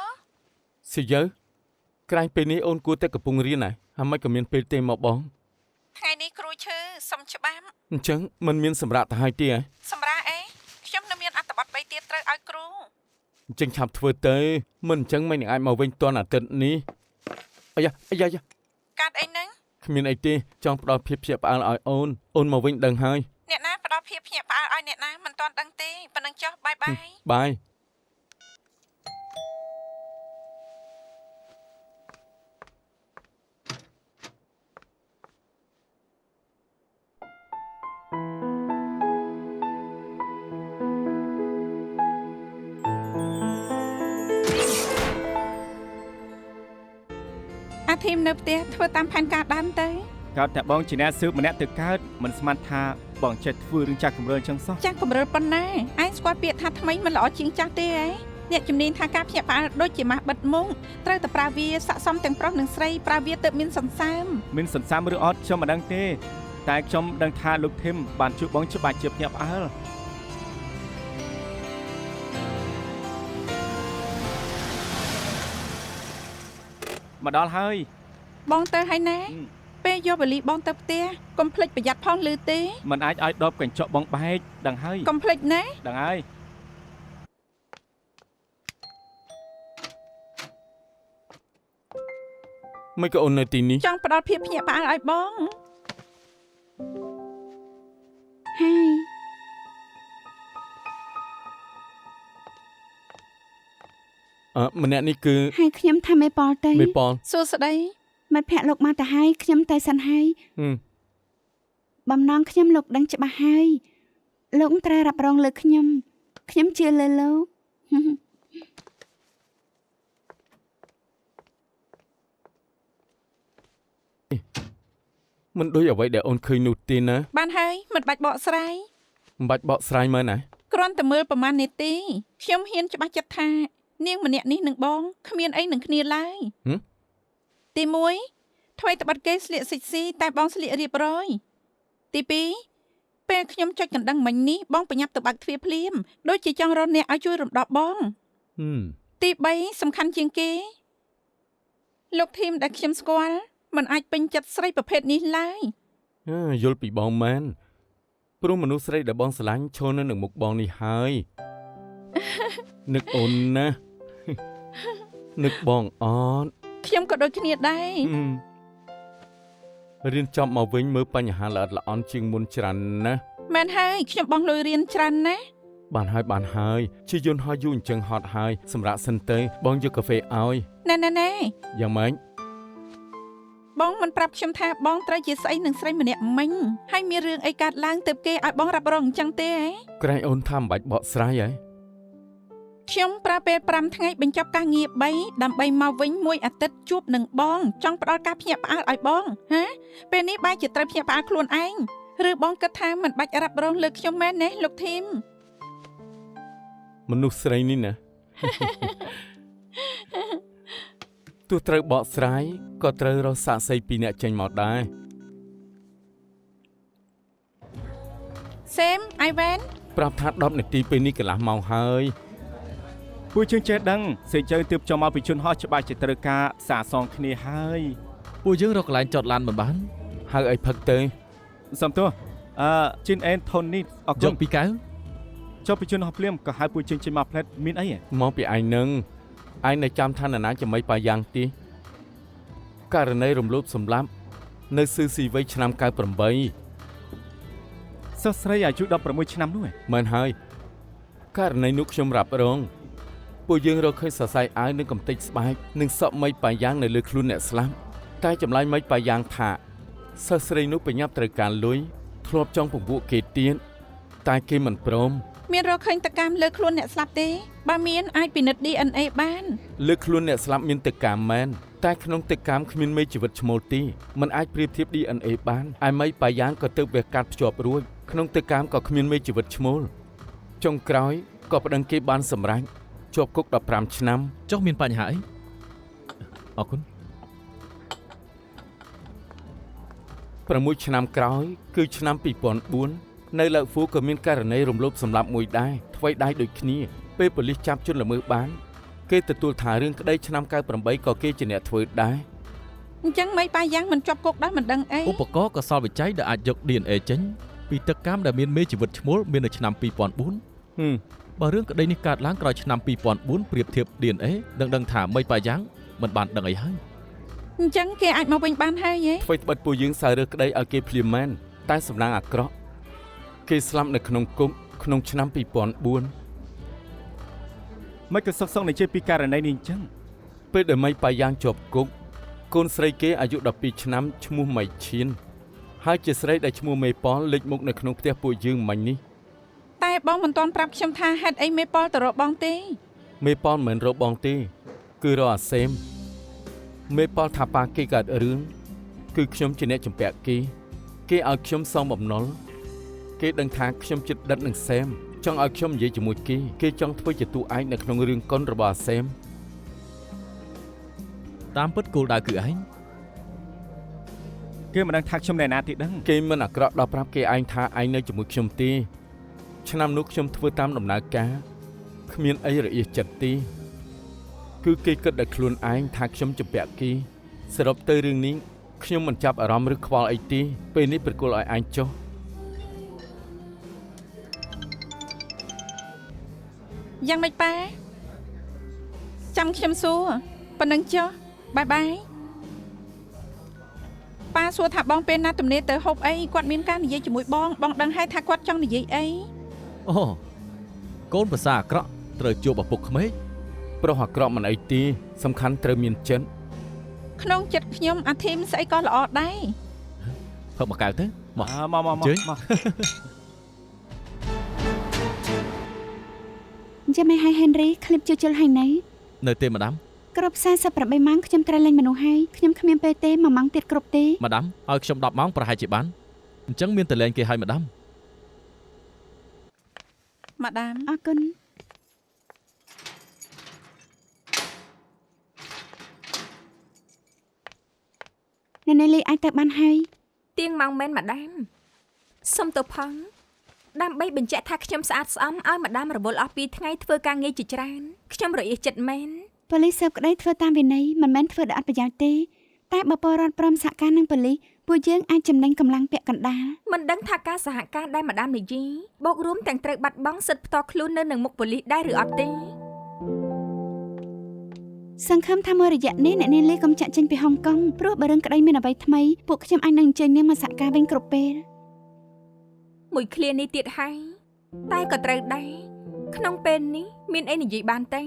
Speaker 4: ស៊ីយើក្រែងពេលនេះអូនគួរតែកំពុងរៀនណាហើយមិនក៏មានពេលទេមកបង
Speaker 2: ថ្ងៃនេះគ្រូឈឺសុំច្បាប់
Speaker 4: អញ្ចឹងមិនមានសម្រាប់ទៅហើយទេហ៎
Speaker 2: សម្រាប់អីខ្ញុំនៅមានអត្ថបទ3ទៀតត្រូវឲ្យគ្រូ
Speaker 4: អញ្ចឹងឆាប់ធ្វើទៅមិនអញ្ចឹងមិននឹងអាចមកវិញទាន់អាទិត្យនេះអាយ៉ា
Speaker 2: កាត់អីហ្នឹង
Speaker 4: គ្មានអីទេចង់ផ្ដល់ភាពភ្ញាក់ផ្អើលឲ្យអូនមកវិញដឹងហើយ
Speaker 2: អ្នកណាផ្ដល់ភាពភ្ញាក់ផ្អើលឲ្យអ្នកណាមិនទាន់ដឹងទេប៉ុណ្ណឹងចុះបាយបាយ
Speaker 4: បាយ
Speaker 2: អាធីមនៅផ្ទះធ្វើតាមផែនការដើមទៅ
Speaker 6: កើតតែបងជាអ្នកស៊ើបម្នាក់ទៅកើតមិនស្មានថាបងចេះធ្វើរឿងចាស់កម្រើចឹងសោះ
Speaker 2: ចាស់កម្រិលប៉ុណ្ណាឯងស្គាល់ពាក្យថាថ្មីមិនល្អជាងចាស់ទេហ៎អ្នកជំនាញថាការភ្ញាក់ផ្អើលដូចជាម៉ាស់បិទមុងត្រូវតែប្រើវាស័ក្តិសមទាំងប្រុសនិងស្រីប្រើវាទើបមានសន្សើម
Speaker 6: មានសន្សំឬអត់ខ្ញុំមិនដឹងទេតែខ្ញុំដឹងថាលោកធីមបានជួយបងច្បាស់ជាភ្ញាក់ផ្អើលមកដល់ហើយ
Speaker 2: បងទៅហើយណាពេលយកវេលីបងទៅផ្ទះកុំភ្លេចប្រយ័ត្នផងឮទេ
Speaker 6: មិនអាចឲ្យដបកញ្ចក់បងបែកដឹងហើយក
Speaker 2: ុំភ្លេចណា
Speaker 6: ដឹងហើយ
Speaker 4: មិនក៏អូននៅទីនេះ
Speaker 2: ចង់ផ្ដល់ភាពភ្ញាក់ផ្អើលឲ្យបង
Speaker 5: ហើយ
Speaker 4: ម្នាក់នេះគឺ
Speaker 5: ហើយខ្ញុំថាមេប៉លទៅ
Speaker 4: មេប៉ន
Speaker 2: សួស្ដី
Speaker 5: មិត្តភក្តិលោកមកទៅហើយខ្ញុំទៅសិនហើយ បំណងខ្ញុំលោកដឹងច្បាស់ហើយលោកត្រូវរ៉ាប់រងលើខ្ញុំជឿលើលោក
Speaker 4: មិនដូចអ្វីដែលអូនឃើញនោះទេណា
Speaker 2: បានហើយមិនបាច់បកស្រាយ
Speaker 4: មិនបាច់បកស្រាយមើលណា
Speaker 2: គ្រាន់តែមើលប្រមាណនាទីខ្ញុំហ៊ានច្បាស់ចិត្តថានាងម្នាក់នេះនឹងបងគ្មានអីនឹងគ្នាឡើយទី1ថ្មីត្បិតគេស្លៀកសិចស៊ីតែបងស្លៀករៀបរយទី2ពេលខ្ញុំចុចកណ្ដឹងមិញនេះបងប្រញាប់ទៅបើកទ្វារភ្លាមដូចជាចង់រកអ្នកឲ្យជួយរំដោះបងទី3សំខាន់ជាងគេលោកធីមដែលខ្ញុំស្គាល់មិនអាចពេញចិត្តស្រីប្រភេទនេះឡើយ
Speaker 4: យល់ពីបងមែនព្រោះមនុស្សស្រីដែលបងស្រឡាញ់ឈរនៅនឹងមុខបងនេះហើយនឹកអូនណានឹកបងអត់
Speaker 3: ខ្ញុំក៏ដូចគ្នាដែរ
Speaker 4: រៀនចប់មកវិញមើលបញ្ហាល្អិតល្អន់ជាងមុនច្រើនណាស់
Speaker 3: មែនហើយខ្ញុំបងលុយរៀនច្រើនណាស់
Speaker 4: បានហើយជាយន្តហោះយូរអញ្ចឹងហត់ហើយសម្រាប់សិនទៅបងយកកាហ្វេឲ្យ
Speaker 3: ណែ
Speaker 4: យ៉ាងម៉េច
Speaker 3: បងមិនប្រាប់ខ្ញុំថាបងត្រូវជាស្អីនឹងស្រីម្នាក់មិញហើយមានរឿងអីកើតឡើងទៅគេឲ្យបងរ៉ាប់រងអញ្ចឹងទេហ៎
Speaker 4: ក្រែងអូនថាមិនបាច់បកស្រាយហ៎
Speaker 3: ខ្ញុំប្រើពេល5ថ្ងៃបញ្ចប់ការងារ3ដើម្បីមកវិញមួយអាទិត្យជួបនឹងបងចង់ផ្ដល់ការភ្ញាក់ផ្អើលឲ្យបងហ៎ពេលនេះបែរជាត្រូវភ្ញាក់ផ្អើលខ្លួនឯងឬបងគិតថាមិនបាច់រ៉ាប់រងលើខ្ញុំមែនទេលោកធីម
Speaker 4: មនុស្សស្រីនេះណា ទោះត្រូវបកស្រាយក៏ត្រូវរកសាក្សីពីរអ្នកចេញមកដែរ
Speaker 3: សេមអៃវ៉ែន
Speaker 4: ប្រាប់ថា10នាទីពេលនេះកន្លះម៉ោងហើយ
Speaker 6: ពួកយើងចេះដឹងសេចក្ដីទើបចូលមកពីជនហោះច្បាស់ជាត្រូវការសាកសងគ្នាហើយ
Speaker 7: ពួកយើងរកកន្លែងចតឡានមិនបាន
Speaker 4: ហៅអីផឹកទៅ
Speaker 6: សំទោសជីនអេនថូនីអរគុ
Speaker 7: យក
Speaker 6: ណ
Speaker 7: ពីកៅ
Speaker 6: ចុះពីជនហោះភ្លាមក៏ហៅពួកយើងចេញមកផ្លែតមានអី
Speaker 4: មកពីឯងនឹងឯងនៅចាំឋានណាចាំមិនបាយ៉ាងទីករណីរំលោភសម្លាប់នៅស៊ឺស៊ីវ័យឆ្នាំ98
Speaker 6: សិស្សស្រីអាយុ16ឆ្នាំនោះ
Speaker 4: មែនហើយករណីនោះខ្ញុំរ៉ាប់រងពួកយើងរកឃើញសរសៃអាវនិងកំទេចស្បែកនិងសក់មីបាយ៉ាងនៅលើខ្លួនអ្នកស្លាប់តែចម្លើយមីបាយ៉ាងថាសិស្សស្រីនោះប្រញាប់ត្រូវការលុយធ្លាប់ចង់ពង្ពួកគេទៀតតែគេមិនព្រម
Speaker 3: មានរកឃើញតកម្មលើខ្លួនអ្នកស្លាប់ទេបើមានអាចពិនិត្យ DNA បាន
Speaker 4: លើខ្លួនអ្នកស្លាប់មានទឹកកម្មមែនតែក្នុងទឹកកម្មគ្មានមេជីវិតឈ្មោលទីมันអាចប្រៀបធៀប DNA បានឯមីបាយ៉ាងក៏ទៅវាកាត់ភ្ជាប់រួចក្នុងទឹកកម្មក៏គ្មានមេជីវិតឈ្មោលចុងក្រោយក៏ប្តឹងគេបានសម្រេចជាប់គុក15ឆ្នាំ
Speaker 7: ចុះមានបញ្ហាអីអរគុណ
Speaker 4: 6 ឆ្នាំក្រោយគឺឆ្នាំ2004នៅឡៅហ្វូក៏មានករណីរំលោភសម្លាប់មួយដែរថ្វីដៃដូចគ្នាពេលប៉ូលីសចាប់ជនល្មើសបានគេទទួលថារឿងក្តីឆ្នាំ98ក៏គេជាអ្នកធ្វើដែរ
Speaker 3: អញ្ចឹងមិនបាយ៉ាងមិនជាប់គុកដែរមិនដឹងអី
Speaker 7: ឧបករណ៍កសលវិច័យដែលអាចយក DNA ចេញពីទឹកកម្មដែលមានមេជីវិតឈ្មោលមាននៅឆ្នាំ2004 បើរឿងក្តីនេះកើតឡើងក្រោយឆ្នាំ2004ប្រៀបធៀប DNA ដឹងថាមិនបាយ៉ាងមិនបានដឹងអីហើយ
Speaker 3: អញ្ចឹងគេអាចមកវិញបានហើយហ៎
Speaker 4: ថ្វីត្បិតពួកយើងសើរើសក្តីឲ្យគេភ្លាមមែនតែសំណាងអាក្រក់គេស្លាប់នៅក្នុងគុកក្នុងឆ្នាំ2004
Speaker 6: មិនក៏សុកនិយាយពីករណីនេះអញ្ចឹង
Speaker 4: ពេលដែលមីបាយ៉ាងជាប់គុកកូនស្រីគេអាយុ12ឆ្នាំឈ្មោះម៉ៃឈៀនហើយជាស្រីដែលឈ្មោះមេប៉លលេចមុខនៅក្នុងផ្ទះពួកយើងមិញនេះ
Speaker 3: តែបងមិនទាន់ប្រាប់ខ្ញុំថាហេតុអីមេប៉លទៅរកបងទេ
Speaker 4: មេប៉លមិនរកបងទេគឺរកអាសេមមេប៉លថាប៉ាគេកើតរឿងគឺខ្ញុំជាអ្នកចម្ពាក់គេឲ្យខ្ញុំសងបំណុលគេដឹងថាខ្ញុំចិត្តដិតនឹងសេមចង់ឲ្យខ្ញុំនិយាយជាមួយគេចង់ធ្វើជាតួឯកនៅក្នុងរឿងកុនរបស់អាសេម
Speaker 7: តាមពិតគោលដៅគឺឯង
Speaker 6: គេមិនដឹងថាខ្ញុំណែណាទៀតដឹង
Speaker 4: គេមិនអាក្រក់ដល់ប្រាប់គេឯងថាឯងនៅជាមួយខ្ញុំទេឆ្នាំនោះខ្ញុំធ្វើតាមដំណើរការគ្មានអីរអៀសចិត្តទេគឺគេគិតតែខ្លួនឯងថាខ្ញុំចម្ពាក់គេសរុបទៅរឿងនេះខ្ញុំមិនចាប់អារម្មណ៍ឬខ្វល់អីទេពេលនេះប្រគល់ឲ្យឯងចុះ
Speaker 3: យ៉ាងម៉េចប៉ាចាំខ្ញុំសួរប៉ុណ្ណឹងចុះបាយបាយប៉ាសួរថាបងពេលណាទំនេរទៅហូបអីគាត់មានការនិយាយជាមួយបងដឹងហើយថាគាត់ចង់និយាយអី
Speaker 7: អូកូនប្រសាអាក្រក់ត្រូវជួបឪពុកក្មេក
Speaker 4: ប្រុសអាក្រក់មិនអីទេសំខាន់ត្រូវមានចិត្ត
Speaker 3: ក្នុងចិត្តខ្ញុំអាធីមស្អីក៏ល្អដែរ
Speaker 7: ផឹកមកកៅទៅមក
Speaker 6: មក
Speaker 5: ចាំមិនឲ្យហេនរីឃ្លីបជួសជុលហើយនៅ
Speaker 7: នៅទេម្ដាម
Speaker 5: គ្រប់48ម៉ោងខ្ញុំត្រូវលេងមនុស្សហើយខ្ញុំគ្មានពេលទេ1ម៉ោងទៀតគ្រប់ទេ
Speaker 7: ម្ដាមឲ្យខ្ញុំ10ម៉ោងប្រហែលជាបានអញ្ចឹងមានតែលេងគេឲ្យម្ដាម
Speaker 3: ម៉ាដាម
Speaker 5: អរគុណ អ្នកលីអាចទៅបានហើយ
Speaker 2: ទៀងម៉ោងមែនម៉ាដាមសុំទៅផងដើម្បីបញ្ជាក់ថាខ្ញុំស្អាតស្អំឲ្យម៉ាដាមរវល់អស់2ថ្ងៃធ្វើការងារជាច្រើនខ្ញុំរអៀសចិត្តមែន
Speaker 5: ប៉ូលីសស៊ើបក្តីធ្វើតាមវិន័យមិនមែនធ្វើដោយអត់ប្រយោជន៍ទេតែបើពលរដ្ឋព្រមសហការនឹងប៉ូលីស ពួកយើងអាចចំណេញកម្លាំងពាក់កណ្ដាល
Speaker 2: មិនដឹងថាការសហការដែលម្ដាមនិយាយបូករួមទាំងត្រូវបាត់បង់សិទ្ធិផ្ទាល់ខ្លួននៅនឹងមុខប៉ូលីសដែរឬអត់ទេ
Speaker 5: សង្ឃឹមថាមួយរយៈនេះអ្នកនាងលីកុំចាក់ចេញពីហុងកុងព្រោះបើរឿងក្តីមានអ្វីថ្មីពួកខ្ញុំអាចនឹងអញ្ជើញនាងមកសហការវិញគ្រប់ពេល
Speaker 2: មួយឃ្លានេះទៀតហើយតែក៏ត្រូវដែរក្នុងពេលនេះមានអីនិយាយបានទេ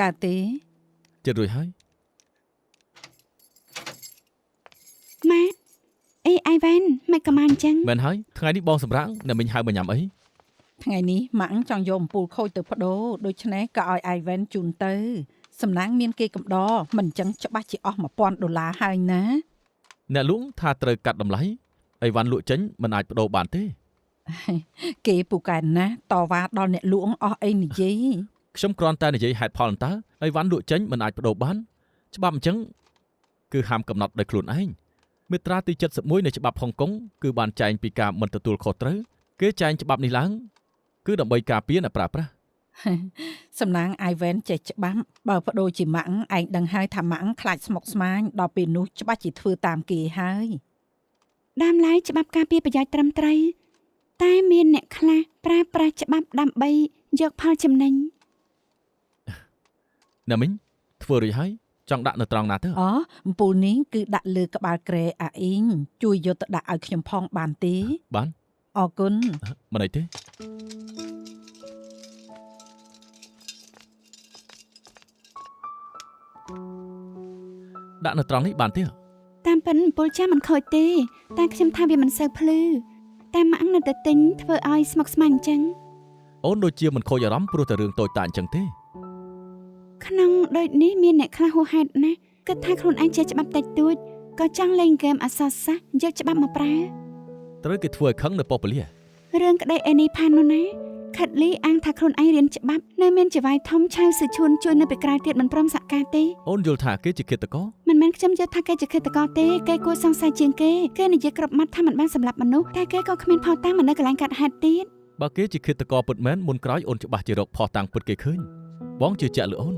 Speaker 3: កើតទេ
Speaker 7: ចិត្តរួចហើយ
Speaker 5: ម៉ាក់អេអាយវ៉ាន់មិនក៏មកអញ្ចឹង
Speaker 7: មែនហើយថ្ងៃនេះបងសម្រាំងអ្នកមិញហៅមកញ៉ាំអី
Speaker 3: ថ្ងៃនេះម៉ាក់ចង់យកអំពូលខូចទៅបដូរដូច្នេះក៏ឲ្យ Ivan ជូនទៅសំណាងមានគេកំដរមិនអញ្ចឹងច្បាស់ជាអស់$1000ហើយណា
Speaker 7: អ្នកលក់ថាត្រូវកាត់តម្លៃអីវ៉ាន់លក់ចេញមិនអាចបដូរបានទេ
Speaker 3: គេពូកែណាស់តវ៉ាដល់អ្នកលក់អស់អីនិយាយ
Speaker 7: ខ្ញុំគ្រាន់តែនិយាយហេតុផលតើអីវ៉ាន់លក់ចេញមិនអាចបដូរបានច្បាប់អញ្ចឹងគឺហាមកំណត់ដោយខ្លួនឯងមាត្រាទី71នៃច្បាប់ហុងកុងគឺបានចែងពីការមិនទទួលខុសត្រូវគេចែងច្បាប់នេះឡើងគឺដើម្បីការពារអ្នកប្រើប្រាស់
Speaker 3: សំណាង Ivan ចេះច្បាប់បើបដូរជាម៉ាក់ឯងដឹងហើយថាម៉ាក់ខ្លាចស្មុគស្មាញដល់ពេលនោះច្បាស់ជាធ្វើតាមគេហើយ
Speaker 5: ដើមឡើយច្បាប់ការពារប្រយោជន៍ត្រឹមត្រូវតែមានអ្នកខ្លះប្រើប្រាស់ច្បាប់ដើម្បីយកផលចំណេញ
Speaker 7: អ្នកមិញធ្វើរួចហើយចង់ដាក់នៅត្រង់ណាទៅ
Speaker 3: អូអំពូលនេះគឺដាក់លើក្បាលក្រែអាអ៊ីងជួយយកទៅដាក់ឲ្យខ្ញុំផងបានទេ
Speaker 7: បាន
Speaker 3: អរគុណ
Speaker 7: មិនអីទេ ដាក់នៅត្រង់នេះបានទេ
Speaker 5: តាមពិនអំពុលចាស់មិនខូចទេតែខ្ញុំថាវាមិនសូវភ្លឺតែម៉ាក់នៅតែទិញធ្វើឲ្យស្មុគស្មាញអញ្ចឹង
Speaker 7: អូនដូចជាមិនខូចអារម្មណ៍ព្រោះតែរឿងតូចតាចអញ្ចឹងទេ
Speaker 5: ក្នុងដូចនេះមានអ្នកខ្លះហួសហេតុណាស់គិតថាខ្លួនឯងចេះច្បាប់តិចតួចក៏ចង់លេងហ្គេមអសរសាស្ត្រយកច្បាប់មកប្រើ
Speaker 7: ត្រូវគេធ្វើឲ្យខឹងនៅប៉ុស្តិ៍ប៉ូលីស
Speaker 5: រឿងក្តីអេនីផាននោះណាខិតលីអាងថាខ្លួនឯងរៀនច្បាប់នៅមានចវាយធំឆៅសឺឈួនជួយនៅពីក្រៅទៀតមិនព្រមសហការទេ
Speaker 7: អូនយល់ថាគេជាឃាតករ
Speaker 5: មិនមែនខ្ញុំយល់ថាគេជាឃាតករទេគេគួរសង្ស័យជាងគេនិយាយគ្រប់ម៉ាត់ថាមិនបានសម្លាប់មនុស្សតែគេក៏គ្មានផុសតាំងមកនៅកន្លែងកាត់ហេតុទៀត
Speaker 7: បើគេជាឃាតករពិតមែនមុនក្រោយអូនច្បាស់ជារកផុសតាំងពិតគេឃើញបងជឿជាក់លើអូន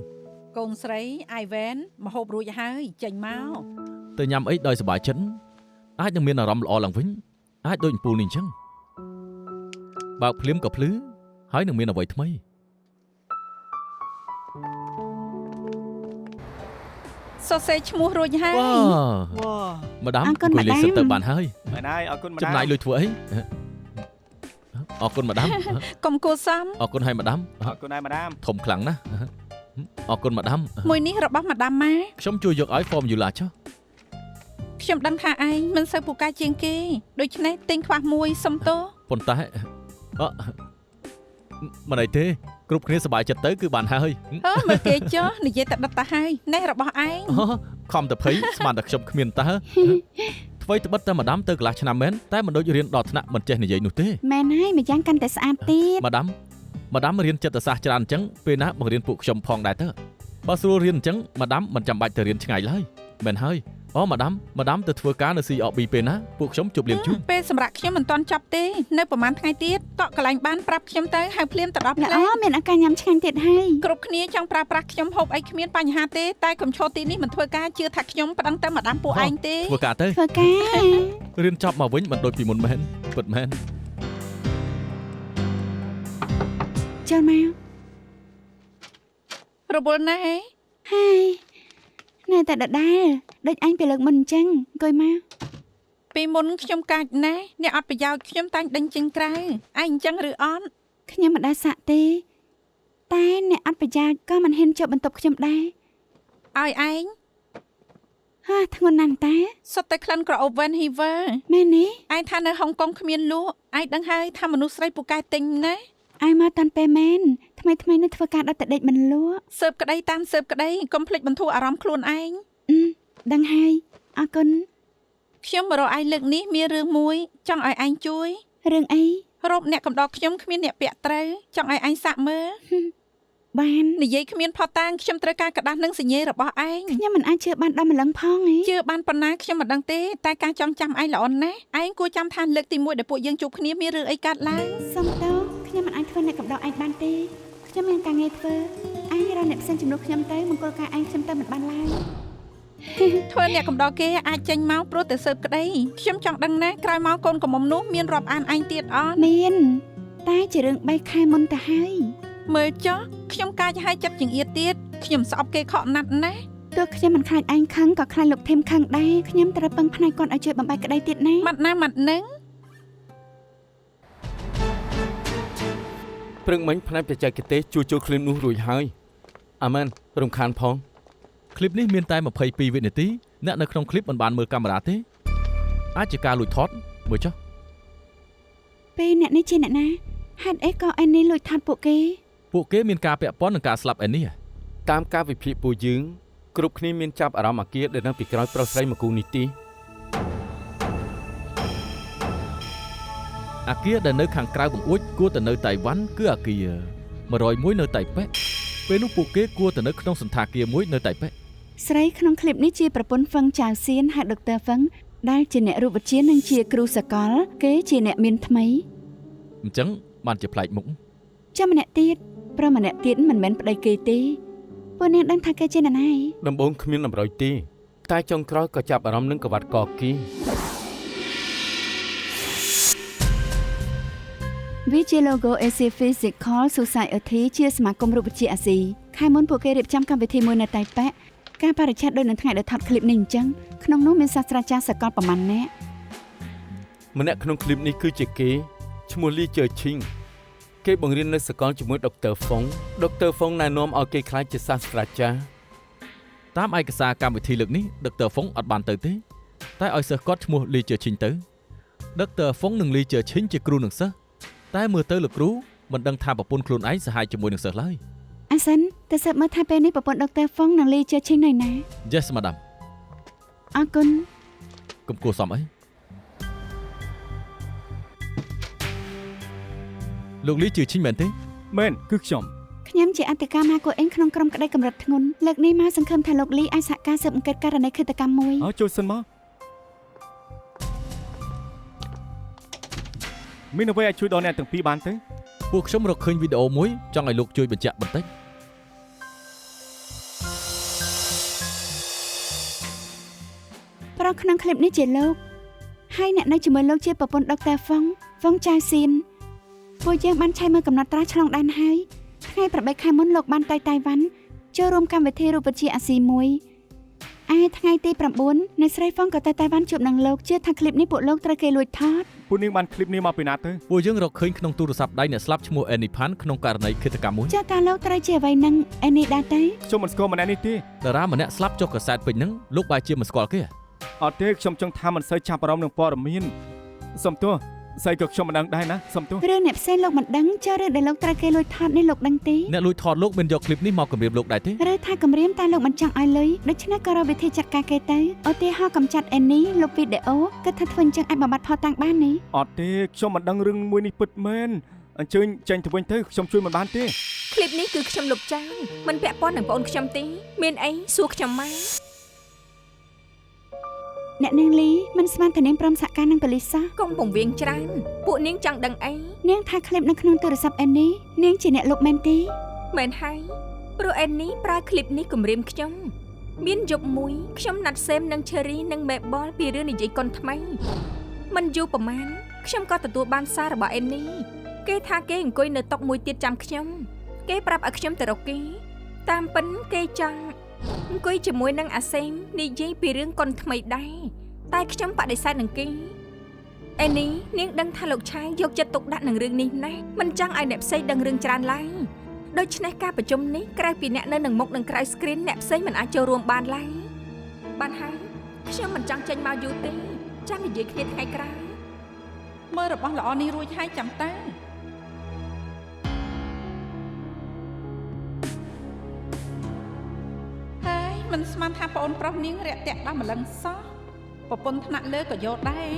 Speaker 3: កូនស្រី Ivan មកហូបរួចហើយចេញមក
Speaker 7: ទៅញ៉ាំអីដោយសប្បាយចិត្តអាចនឹងមានអារម្មណ៍ល្អឡើងវិញអាចដូចអំពូលនេះអញ្ចឹងបើកភ្លាមក៏ភ្លឺហើយនឹងមានអ្វីថ្មី
Speaker 3: សរសេរឈ្មោះរួចហើយ
Speaker 7: វ៉ាម្ដាមអង្គុយលេងសិនទៅបានហើយ
Speaker 6: មែនហើយអរគុណម្ដាម
Speaker 7: ចំណាយលុយធ្វើអីអរគុណម្ដាម
Speaker 3: កុំគួរសម
Speaker 7: អរគុណហើយម្ដាម
Speaker 6: អរគុណហើយម្ដាម
Speaker 7: ធំខ្លាំងណាស់អរគុណម្ដាម
Speaker 3: មួយនេះរបស់ម្ដាមម៉ា
Speaker 7: ខ្ញុំជួយយកឲ្យ formula ចុះ
Speaker 3: ខ្ញុំដឹងថាឯងមិនសូវពូកែជាងគេដូច្នេះទិញខ្វះមួយសុំទោស
Speaker 7: ប៉ុន្តែមិនអីទេគ្រប់គ្នាសប្បាយចិត្តទៅគឺបានហើយ
Speaker 3: អើមើលគេចុះនិយាយតែដិតទៅហើយនេះរបស់ឯង
Speaker 7: ខំតែភ័យស្មានតែខ្ញុំគ្មានតើអ្វីត្បិតតែម្ដាមទៅកន្លះឆ្នាំមែនតែមិនដូចរៀនដល់ថ្នាក់មិនចេះនិយាយនោះទេ
Speaker 5: មែនហើយម្យ៉ាងកាន់តែស្អាតទៀត
Speaker 7: ម្ដាមរៀនចិត្តសាស្ត្រច្រើនអញ្ចឹងពេលណាបង្រៀនពួកខ្ញុំផងដែរទៅបើស្រួលរៀនអញ្ចឹងម្ដាមមិនចាំបាច់ទៅរៀនឆ្ងាយឡើយមែនហើយអូម្ដាមទៅធ្វើការនៅ CRB ពេលណាពួកខ្ញុំជប់លៀងជូន
Speaker 3: ពេលសម្រាប់ខ្ញុំមិនទាន់ចប់ទេនៅប្រហែលថ្ងៃទៀតតក់កន្លែងបានប្រាប់ខ្ញុំទៅហៅភ្លាមទៅដល់ផ្លែ
Speaker 5: ល្អមានឱកាសញ៉ាំឆ្ងាញ់ទៀតហើយ
Speaker 3: គ្រប់គ្នាចង់ប្រើប្រាស់ខ្ញុំហូបអីគ្មានបញ្ហាទេតែកុំឈរទីនេះមិនធ្វើការជឿថាខ្ញុំប្តឹងទៅម្ដាមពួកឯងទេ
Speaker 7: ធ្វើការទៅ
Speaker 5: ធ្វើការ
Speaker 7: រៀនចប់មកវិញមិនដូចពីមុនមែនពិតមែន
Speaker 5: ចូលមក
Speaker 3: រវល់ណាស់ហេ
Speaker 5: ហើយនៅតែដដែលដូចអញពីលើកមុនអញ្ចឹងអង្គុយមក
Speaker 3: ពីមុនខ្ញុំកាចណាស់អ្នកអត់ប្រយោជន៍ខ្ញុំតែងដេញចេញក្រៅឯងអញ្ចឹងឬអត់
Speaker 5: ខ្ញុំមិនដែរសាក់ទេតែអ្នកអត់ប្រយោជន៍ក៏មិនហ៊ានចូលបន្ទប់ខ្ញុំដែរ
Speaker 3: ឲ្យឯង
Speaker 5: ហាធ្ងន់ណាស់តា
Speaker 3: សុទ្ធតែក្លិនក្រអូប Van Heaver
Speaker 5: មែនទេ
Speaker 3: ឯងថានៅហុងកុងគ្មានលក់ឯងដឹងហើយថាមនុស្សស្រីពូកែទិញណា
Speaker 5: អាយមកតាន់ពេលមែនថ្មីនេះធ្វើការដល់តែដេកមិនលក់
Speaker 3: ស៊ើបក្តីតាមស៊ើបក្តីកុំភ្លេចបន្ធូរអារម្មណ៍ខ្លួនឯង
Speaker 5: ដឹងហើយអរគុណ
Speaker 3: ខ្ញុំមករកឯងលើកនេះមានរឿងមួយចង់ឲ្យឯងជួយ
Speaker 5: រឿងអី
Speaker 3: រោបអ្នកកំដរខ្ញុំគ្មានអ្នកពាក់ត្រូវចង់ឲ្យឯងសាក់មើល
Speaker 5: បាន
Speaker 3: និយាយគ្មានផុសតាងខ្ញុំត្រូវការក្តាស់និងសញ្ញារបស់ឯង
Speaker 5: ខ្ញុំមិនអាចជឿបានដល់ម្លឹងផងហ៎
Speaker 3: ជឿបានប៉ុណ្ណាខ្ញុំមិនដឹងទេតែការចងចាំឯងល្អណាស់ឯងគួរចាំថាលើកទី1ដែលពួកយើងជួបគ្នាមានរឿងអីកើតឡើង
Speaker 5: សុំទោសខ្ញុំមិនអាចធ្វើអ្នកកំដរឯងបានទេ ខ្ញុំមានការងារធ្វើអញរកអ្នកផ្សេងជំនួសខ្ញុំទៅមង្គលការអញខ្ញុំទៅមិនបានឡើយ
Speaker 3: ធ្វើអ្នកកំដរគេអាចចេញមកព្រោះតែសើបក្តីខ្ញុំចង់ដឹងណាក្រោយមកកូនកំមុំនោះមានរាប់អានអញទៀតអត់
Speaker 5: មានតែជារឿង3ខែមុនទៅហើយ
Speaker 3: មើលចុះខ្ញុំកាចឲ្យចិត្តចង្អៀតទៀតខ្ញុំស្អប់គេខកណាត់ណាស់
Speaker 5: ទោះខ្ញុំមិនខ្លាចអញខឹងក៏ខ្លាចលោកធីមខឹងដែរខ្ញុំត្រូវពឹងផ្នែកគាត់ឲ្យជួយបំបែកក្តីទៀតណា
Speaker 3: ម៉ាត់ណាម៉ាត់នឹង
Speaker 4: ព្រឹងមិញផ្នែកបច្ចេកទេសជួសជុលឃ្លីបនោះរួចហើយអាមែនរំខានផង
Speaker 7: ឃ្លីបនេះមានតែ22វិនាទីអ្នកនៅក្នុងឃ្លីបមិនបានមើលកាមេរ៉ាទេអាចជាការលួចថតមើលចុះ
Speaker 5: ពេលអ្នកនេះជាអ្នកណាហេតុអីក៏អញនេះលួចថតពួកគេ
Speaker 7: ពួកគេមានការពាក់ព័ន្ធនឹងការស្លាប់ឯនេះ
Speaker 4: តាមការវិភាគពួកយើងគ្រប់គ្នាមានចាប់អារម្មណ៍អាគារដែលនៅពីក្រោយប្រុសស្រីមកគូនីតិ
Speaker 7: អាគារដែលនៅខាងក្រៅបង្អួចគួរតែនៅតៃវ៉ាន់គឺអាគារ101នៅតៃប៉េពេលនោះពួកគេគួរតែនៅក្នុងសន្តាគារមួយនៅតៃប៉េ
Speaker 5: ស្រីក្នុងឃ្លីបនេះជាប្រពន្ធហ្វឹងចៅសៀនហើយដុកទ័រហ្វឹងដែលជាអ្នករូបវិទ្យានិងជាគ្រូសកលគេជាអ្នកមានថ្មី
Speaker 7: អញ្ចឹងបានជាប្លែកមុខ
Speaker 5: ចាំម្នាក់ទៀតប្រុសម្នាក់ទៀតមិនមែនប្តីគេទេពួកនាងដឹងថាគេជាអ្នកណា
Speaker 4: ដំបូងគ្មានតម្រុយទេតែចុងក្រោយក៏ចាប់អារម្មណ៍នឹងកវ៉ាត់កគី
Speaker 5: វាជា logo Asia Physical Society ជាសមាគមរូបវិទ្យាអាស៊ីខែមុនពួកគេរៀបចំកម្មវិធីមួយនៅតៃប៉េការបរិច្ឆេទដូចនៅថ្ងៃដែលថតឃ្លីបនេះអញ្ចឹងក្នុងនោះមានសាស្ត្រាចារ្យសកលប្រមាណអ្នក
Speaker 4: ម្នាក់ក្នុងឃ្លីបនេះគឺជាគេឈ្មោះលីជើឈីងគេបង្រៀននៅសាកលជាមួយដុកទ័រហ្វុងដុកទ័រហ្វុងណែនាំឲ្យគេខ្លាចជាសាស្ត្រាចារ្យ
Speaker 7: តាមឯកសារកម្មវិធីលើកនេះដុកទ័រហ្វុងអត់បានទៅទេតែឲ្យសិស្សគាត់ឈ្មោះលីជើឈីងទៅដុកទ័រហ្វុងនិងលីជើឈីងជាគ្រូនឹងសិស្សតែមើលទៅលោកគ្រូមិនដឹងថាប្រពន្ធខ្លួនឯងសហាយជាមួយនឹងសិស្សឡើយ
Speaker 5: អាសិនទៅសើបមើលថាពេលនេះប្រពន្ធដុកទ័រហ្វុងនិងលីជើឈីងនៅណា
Speaker 7: Yes madam
Speaker 5: អរគុណ
Speaker 7: កុំគួរសមអីលោកលីជើឈីងមែនទេ
Speaker 6: មែនគឺខ្ញុំ
Speaker 5: ខ្ញុំជាអធិការម៉ាកូអេងក្នុងក្រុមក្តីកម្រិតធ្ងន់លើកនេះមកសង្ឃឹមថាលោកលីអាចសហការស៊ើបអង្កេតករណីឃាតកម្មមួយ
Speaker 6: ចូលសិនមកមានអ្វីអាចជួយដល់អ្នកទាំងពីរបានទេ
Speaker 7: ពួកខ្ញុំរកឃើញវីដេអូមួយចង់ឲ្យលោកជួយបញ្ជាក់បន្តិច
Speaker 5: ប្រុសក្នុងឃ្លីបនេះជាលោកហើយអ្នកនៅជាមួយលោកជាប្រពន្ធដុកទ័រហ្វុងចៅសៀនពួកយើងបានឆែកមើលកំណត់ត្រាឆ្លងដែនហើយថ្ងៃ8ខែមុនលោកបានទៅតៃវ៉ាន់ចូលរួមកម្មវិធីរូបវិទ្យាអាស៊ីមួយឯថ្ងៃទី9អ្នកស្រីហ្វុងក៏ទៅតៃវ៉ាន់ជួបនឹងលោកជាថាឃ្លីបនេះពួកលោកត្រូវគេលួចថត
Speaker 6: ពួកនាងបានឃ្លីបនេះមកពីណាទៅ
Speaker 7: ពួកយើងរកឃើញក្នុងទូរស័ព្ទដៃអ្នកស្លាប់ឈ្មោះអេនីផាន់ក្នុងករណីឃាតកម្មមួយ
Speaker 5: ចាតើលោកត្រូវជាអ្វីនឹងឯនេះដែរទេ
Speaker 6: ខ្ញុំមិនស្គាល់ម្នាក់នេះទេ
Speaker 7: តារាម្នាក់ស្លាប់ចុះកាសែតពេញហ្នឹងលោកបែរជាមិនស្គាល់គេ
Speaker 6: អត់ទេខ្ញុំចង់ថាមិនសូវចាប់អារម្មណ៍នឹងព័ត៌មានសំទោសស្អីក៏ខ្ញុំមិនដឹងដែរណាសំទោស
Speaker 5: រឿងអ្នកផ្សេងលោកមិនដឹងចុះរឿងដែលលោកត្រូវគេលួចថតនេះលោកដឹងទេ
Speaker 7: អ្នកលួចថតលោកមានយកឃ្លីបនេះមកគម្រាមលោកដែរទេ
Speaker 5: ឬថាគម្រាមតែលោកមិនចង់ឲ្យលុយដូច្នេះក៏រកវិធីចាត់ការគេទៅឧទាហរណ៍កំចាត់អេនីលុបវីដេអូគិតថាធ្វើអញ្ចឹងអាចបំបត្តិផតតាំងបាននេះ
Speaker 6: អត់ទេខ្ញុំមិនដឹងរឿងមួយនេះពិតមែនអញ្ជើញចេញទៅវិញទៅខ្ញុំជួយមិនបានទេ
Speaker 2: ឃ្លីបនេះគឺខ្ញុំលុបចោលមិនពាក់ព័ន្ធនឹងប្អូនខ្ញុំទេមានអីសួរខ្ញុំមក
Speaker 5: អ្នកនាងលីមិនស្មានថានាងព្រមសហការនឹងប៉ូលីសសោះ
Speaker 2: កុំពង្រៀងច្រើនពួកនាងចង់ដឹងអី
Speaker 5: នាងថាឃ្លីបនៅក្នុងទូរស័ព្ទអេនីនាងជាអ្នកលុបមែនទេ
Speaker 2: មែនហើយព្រោះអេននេះប្រើឃ្លីបនេះគម្រាមខ្ញុំមានយប់មួយខ្ញុំណាត់សេមនិងឈេរីនិងមេបលពីរឿងនិយាយកុនថ្មីមិនយូរប្រហែលខ្ញុំក៏ទទួលបានសាររបស់អេននេះគេថាគេអង្គុយនៅតុមួយទៀតចាំខ្ញុំគេប្រាប់ឲ្យខ្ញុំទៅរកគេតាមពិនគេចង់អង្គុយជាមួយនឹងអាសេមនិយាយពីរឿងកុនថ្មីដែរតែខ្ញុំបដិសេធនឹងគេអេនេះនាងដឹងថាលោកឆាយយកចិត្តទុកដាក់នឹងរឿងនេះណាស់មិនចង់ឲ្យអ្នកផ្សេងដឹងរឿងច្រើនឡើយដូច្នេះការប្រជុំនេះក្រៅពីអ្នកនៅនឹងមុខនឹងក្រៅ screen អ្នកផ្សេងមិនអាចចូលរួមបានឡើយបានហើយខ្ញុំមិនចង់ចេញមកយូរទេចាំនិយាយគ្នាថ្ងៃក្រោយ
Speaker 3: មើលរបស់ល្អនេះរួចហើយចាំតើហើយមិនស្មានថាប្អូនប្រុសនាងរាក់ទាក់ដល់ម្លឹងសោះប្រពន្ធថ្នាក់លើក៏យកដែរ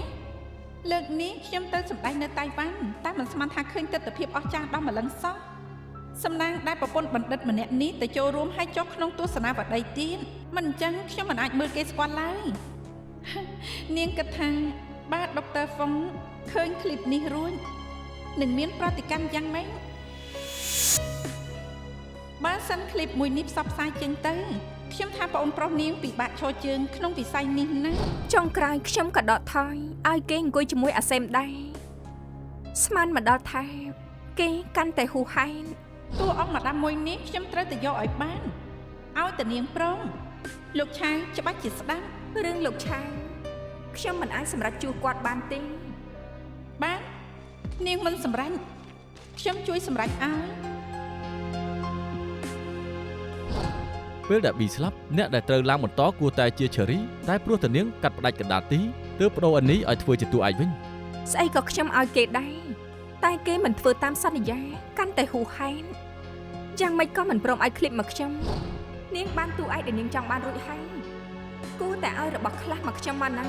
Speaker 3: លើកនេះខ្ញុំទៅសម្ដែងនៅតៃវ៉ាន់តែមិនស្មានថាឃើញទស្សនភាពអស្ចារ្យដល់ម្លឹងសោះសំណាងដែលប្រពន្ធបណ្ឌិតម្នាក់នេះទៅចូលរួមហើយចុះក្នុងទស្សនាវដ្តីទៀតមិនអញ្ចឹងខ្ញុំមិនអាចមើលគេស្គាល់ឡើយនាងគិតថាបាទដុកទ័រហ្វុងឃើញឃ្លីបនេះរួចនឹងមានប្រតិកម្មយ៉ាងម៉េច បើសិនឃ្លីបមួយនេះផ្សព្វផ្សាយចេញទៅខ្ញុំថាបងប្រុសនាងពិបាកឈរជើងក្នុងវិស័យនេះណា
Speaker 2: ចុងក្រោយខ្ញុំក៏ដកថយឲ្យគេអង្គុយជាមួយអាសេមដែរស្មានមកដល់ថាគេកាន់តែហ៊ូហែន
Speaker 3: តួអង្គម្ដាមមួយនេះខ្ញុំត្រូវតែយកឲ្យបានឲ្យតានាងព្រមលោកឆាយច្បាស់ជាស្ដាប់
Speaker 2: រឿងលោកឆាងខ្ញុំមិនអាចសម្រេចជួសគាត់បានទេ
Speaker 3: បាននាងមិនសម្រេចខ្ញុំជួយសម្រេចឲ្យ
Speaker 7: ពេលដែលប៊ីស្លាប់អ្នកដែលត្រូវឡើងបន្តគួរតែជាឆេរីតែព្រោះតានាងកាត់ផ្ដាច់កណ្ដាលទីទើបបដូរអានេះឲ្យធ្វើជាតួឯកវិញ
Speaker 2: ស្អីក៏ខ្ញុំឲ្យគេដែរតែគេមិនធ្វើតាមសន្យាកាន់តែហ៊ូហែនយ៉ាងម៉េចក៏មិនព្រមឲ្យឃ្លីបមកខ្ញុំនាងបានតួឯកដែលនាងចង់បានរួចហើយគួរតែឲ្យរបស់ខ្លះមកខ្ញុំមកណា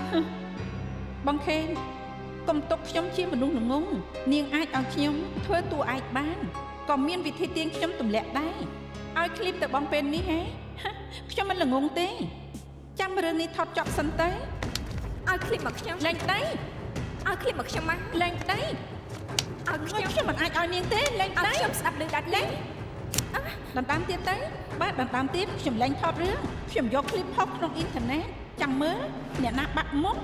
Speaker 3: បងខេងកុំទុកខ្ញុំជាមនុស្សល្ងងនាងអាចឲ្យខ្ញុំធ្វើតួឯកបានក៏មានវិធីទាញខ្ញុំទម្លាក់ដែរឲ្យឃ្លីបទៅបងពេលនេះហ៎ខ្ញុំមិនល្ងងទេចាំរឿងនេះថតចប់សិនទៅ
Speaker 2: ឲ្យឃ្លីបមកខ្ញុំ
Speaker 3: លែងដៃ
Speaker 2: ឲ្យឃ្លីបមកខ្ញុំមក
Speaker 3: លែងដៃ
Speaker 2: ឲ្យខ្ញុំ
Speaker 3: ខ្ញុំមិនអាចឲ្យនាងទេលែង
Speaker 2: ឲ្យ
Speaker 3: ដៃ
Speaker 2: ខ្ញុំស្ដាប់ឮដាច់លេង
Speaker 3: ដណ្ដើមទៀតទៅបាទដណ្ដើមទៀតខ្ញុំលែងថតរឿងខ្ញុំយកឃ្លីបផុសក្នុងអ៊ីនធឺណិតចាំមើលអ្នកណាបាក់មុខ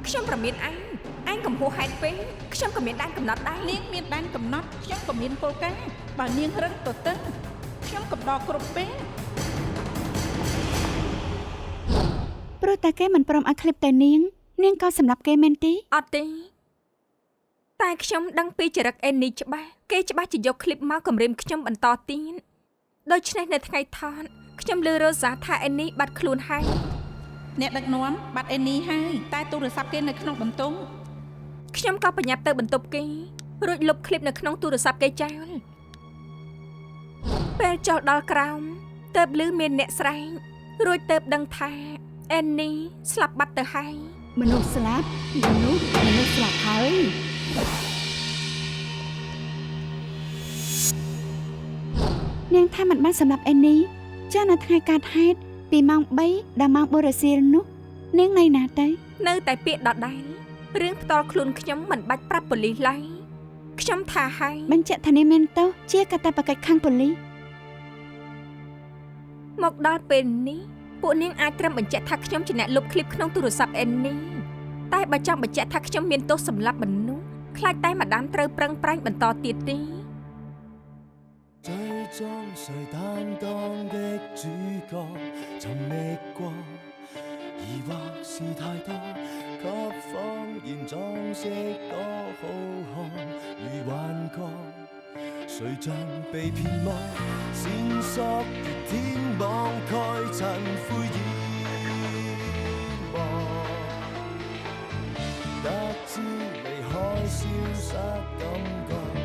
Speaker 2: ខ្ញុំប្រមានឯងកំហួសហេតុពេកខ្ញុំក៏មានដែនកំណត់ដែរ
Speaker 3: នាងមានដែនកំណត់ខ្ញុំក៏មានគោលការណ៍បើនាងរឹងទៅទៅខ្ញុំកំដរគ្រប់ពេល
Speaker 5: ព្រោះតែគេមិនព្រមឲ្យឃ្លីបទៅនាងក៏សម្រាប់គេមែនទេ
Speaker 2: អត់ទេតែខ្ញុំដឹងពីចរិតអេននេះច្បាស់គេច្បាស់ជាយកឃ្លីបមកគំរាមខ្ញុំបន្តទៀតដូច្នេះនៅថ្ងៃថតខ្ញុំលើរ៉ូសាថាអេននេះបាត់ខ្លួនហើយ
Speaker 3: អ្នកដឹកនាំបាត់អេនីហើយតែទូរស័ព្ទគេនៅក្នុងបន្ទប់
Speaker 2: ខ្ញុំក៏ប្រញាប់ទៅបន្ទប់គេរួចលុបឃ្លីបនៅក្នុងទូរស័ព្ទគេចោលពេលចូលដល់ក្រោមទើបឮមានអ្នកស្រែករួចទើបដឹងថាអេននេះស្លាប់បាត់ទៅហើយ
Speaker 5: មនុស្សស្លាប់មនុស្សស្លាប់ហើយនាងថាមិនបានសម្រាប់អេនីចានៅថ្ងៃកើតហេតុពីម៉ោង3ដល់ម៉ោង4រសៀលនោះនាងនៅណាទៅ
Speaker 2: នៅតែពាក្យដដែលរឿងផ្ទាល់ខ្លួនខ្ញុំមិនបាច់ប្រាប់ប៉ូលីសឡើយខ្ញុំថាហើយ
Speaker 5: បញ្ជាក់ថានាងមានទោសជាកាតព្វកិច្ចខាងប៉ូលីស
Speaker 2: មកដល់ពេលនេះពួកនាងអាចត្រឹមបញ្ជាក់ថាខ្ញុំជាអ្នកលុបឃ្លីបក្នុងទូរស័ព្ទអេននេះតែបើចង់បញ្ជាក់ថាខ្ញុំមានទោសសម្លាប់មនុស្សខ្លាចតែម្ដាមត្រូវប្រឹងប្រែងបន្តទៀតទេ
Speaker 1: 最終誰擔當的主角尋覓過，疑惑是太多，給謊言裝飾多好看，如幻覺，誰像被騙魔，線索越天網蓋塵灰淹沒，得知離開消失感覺。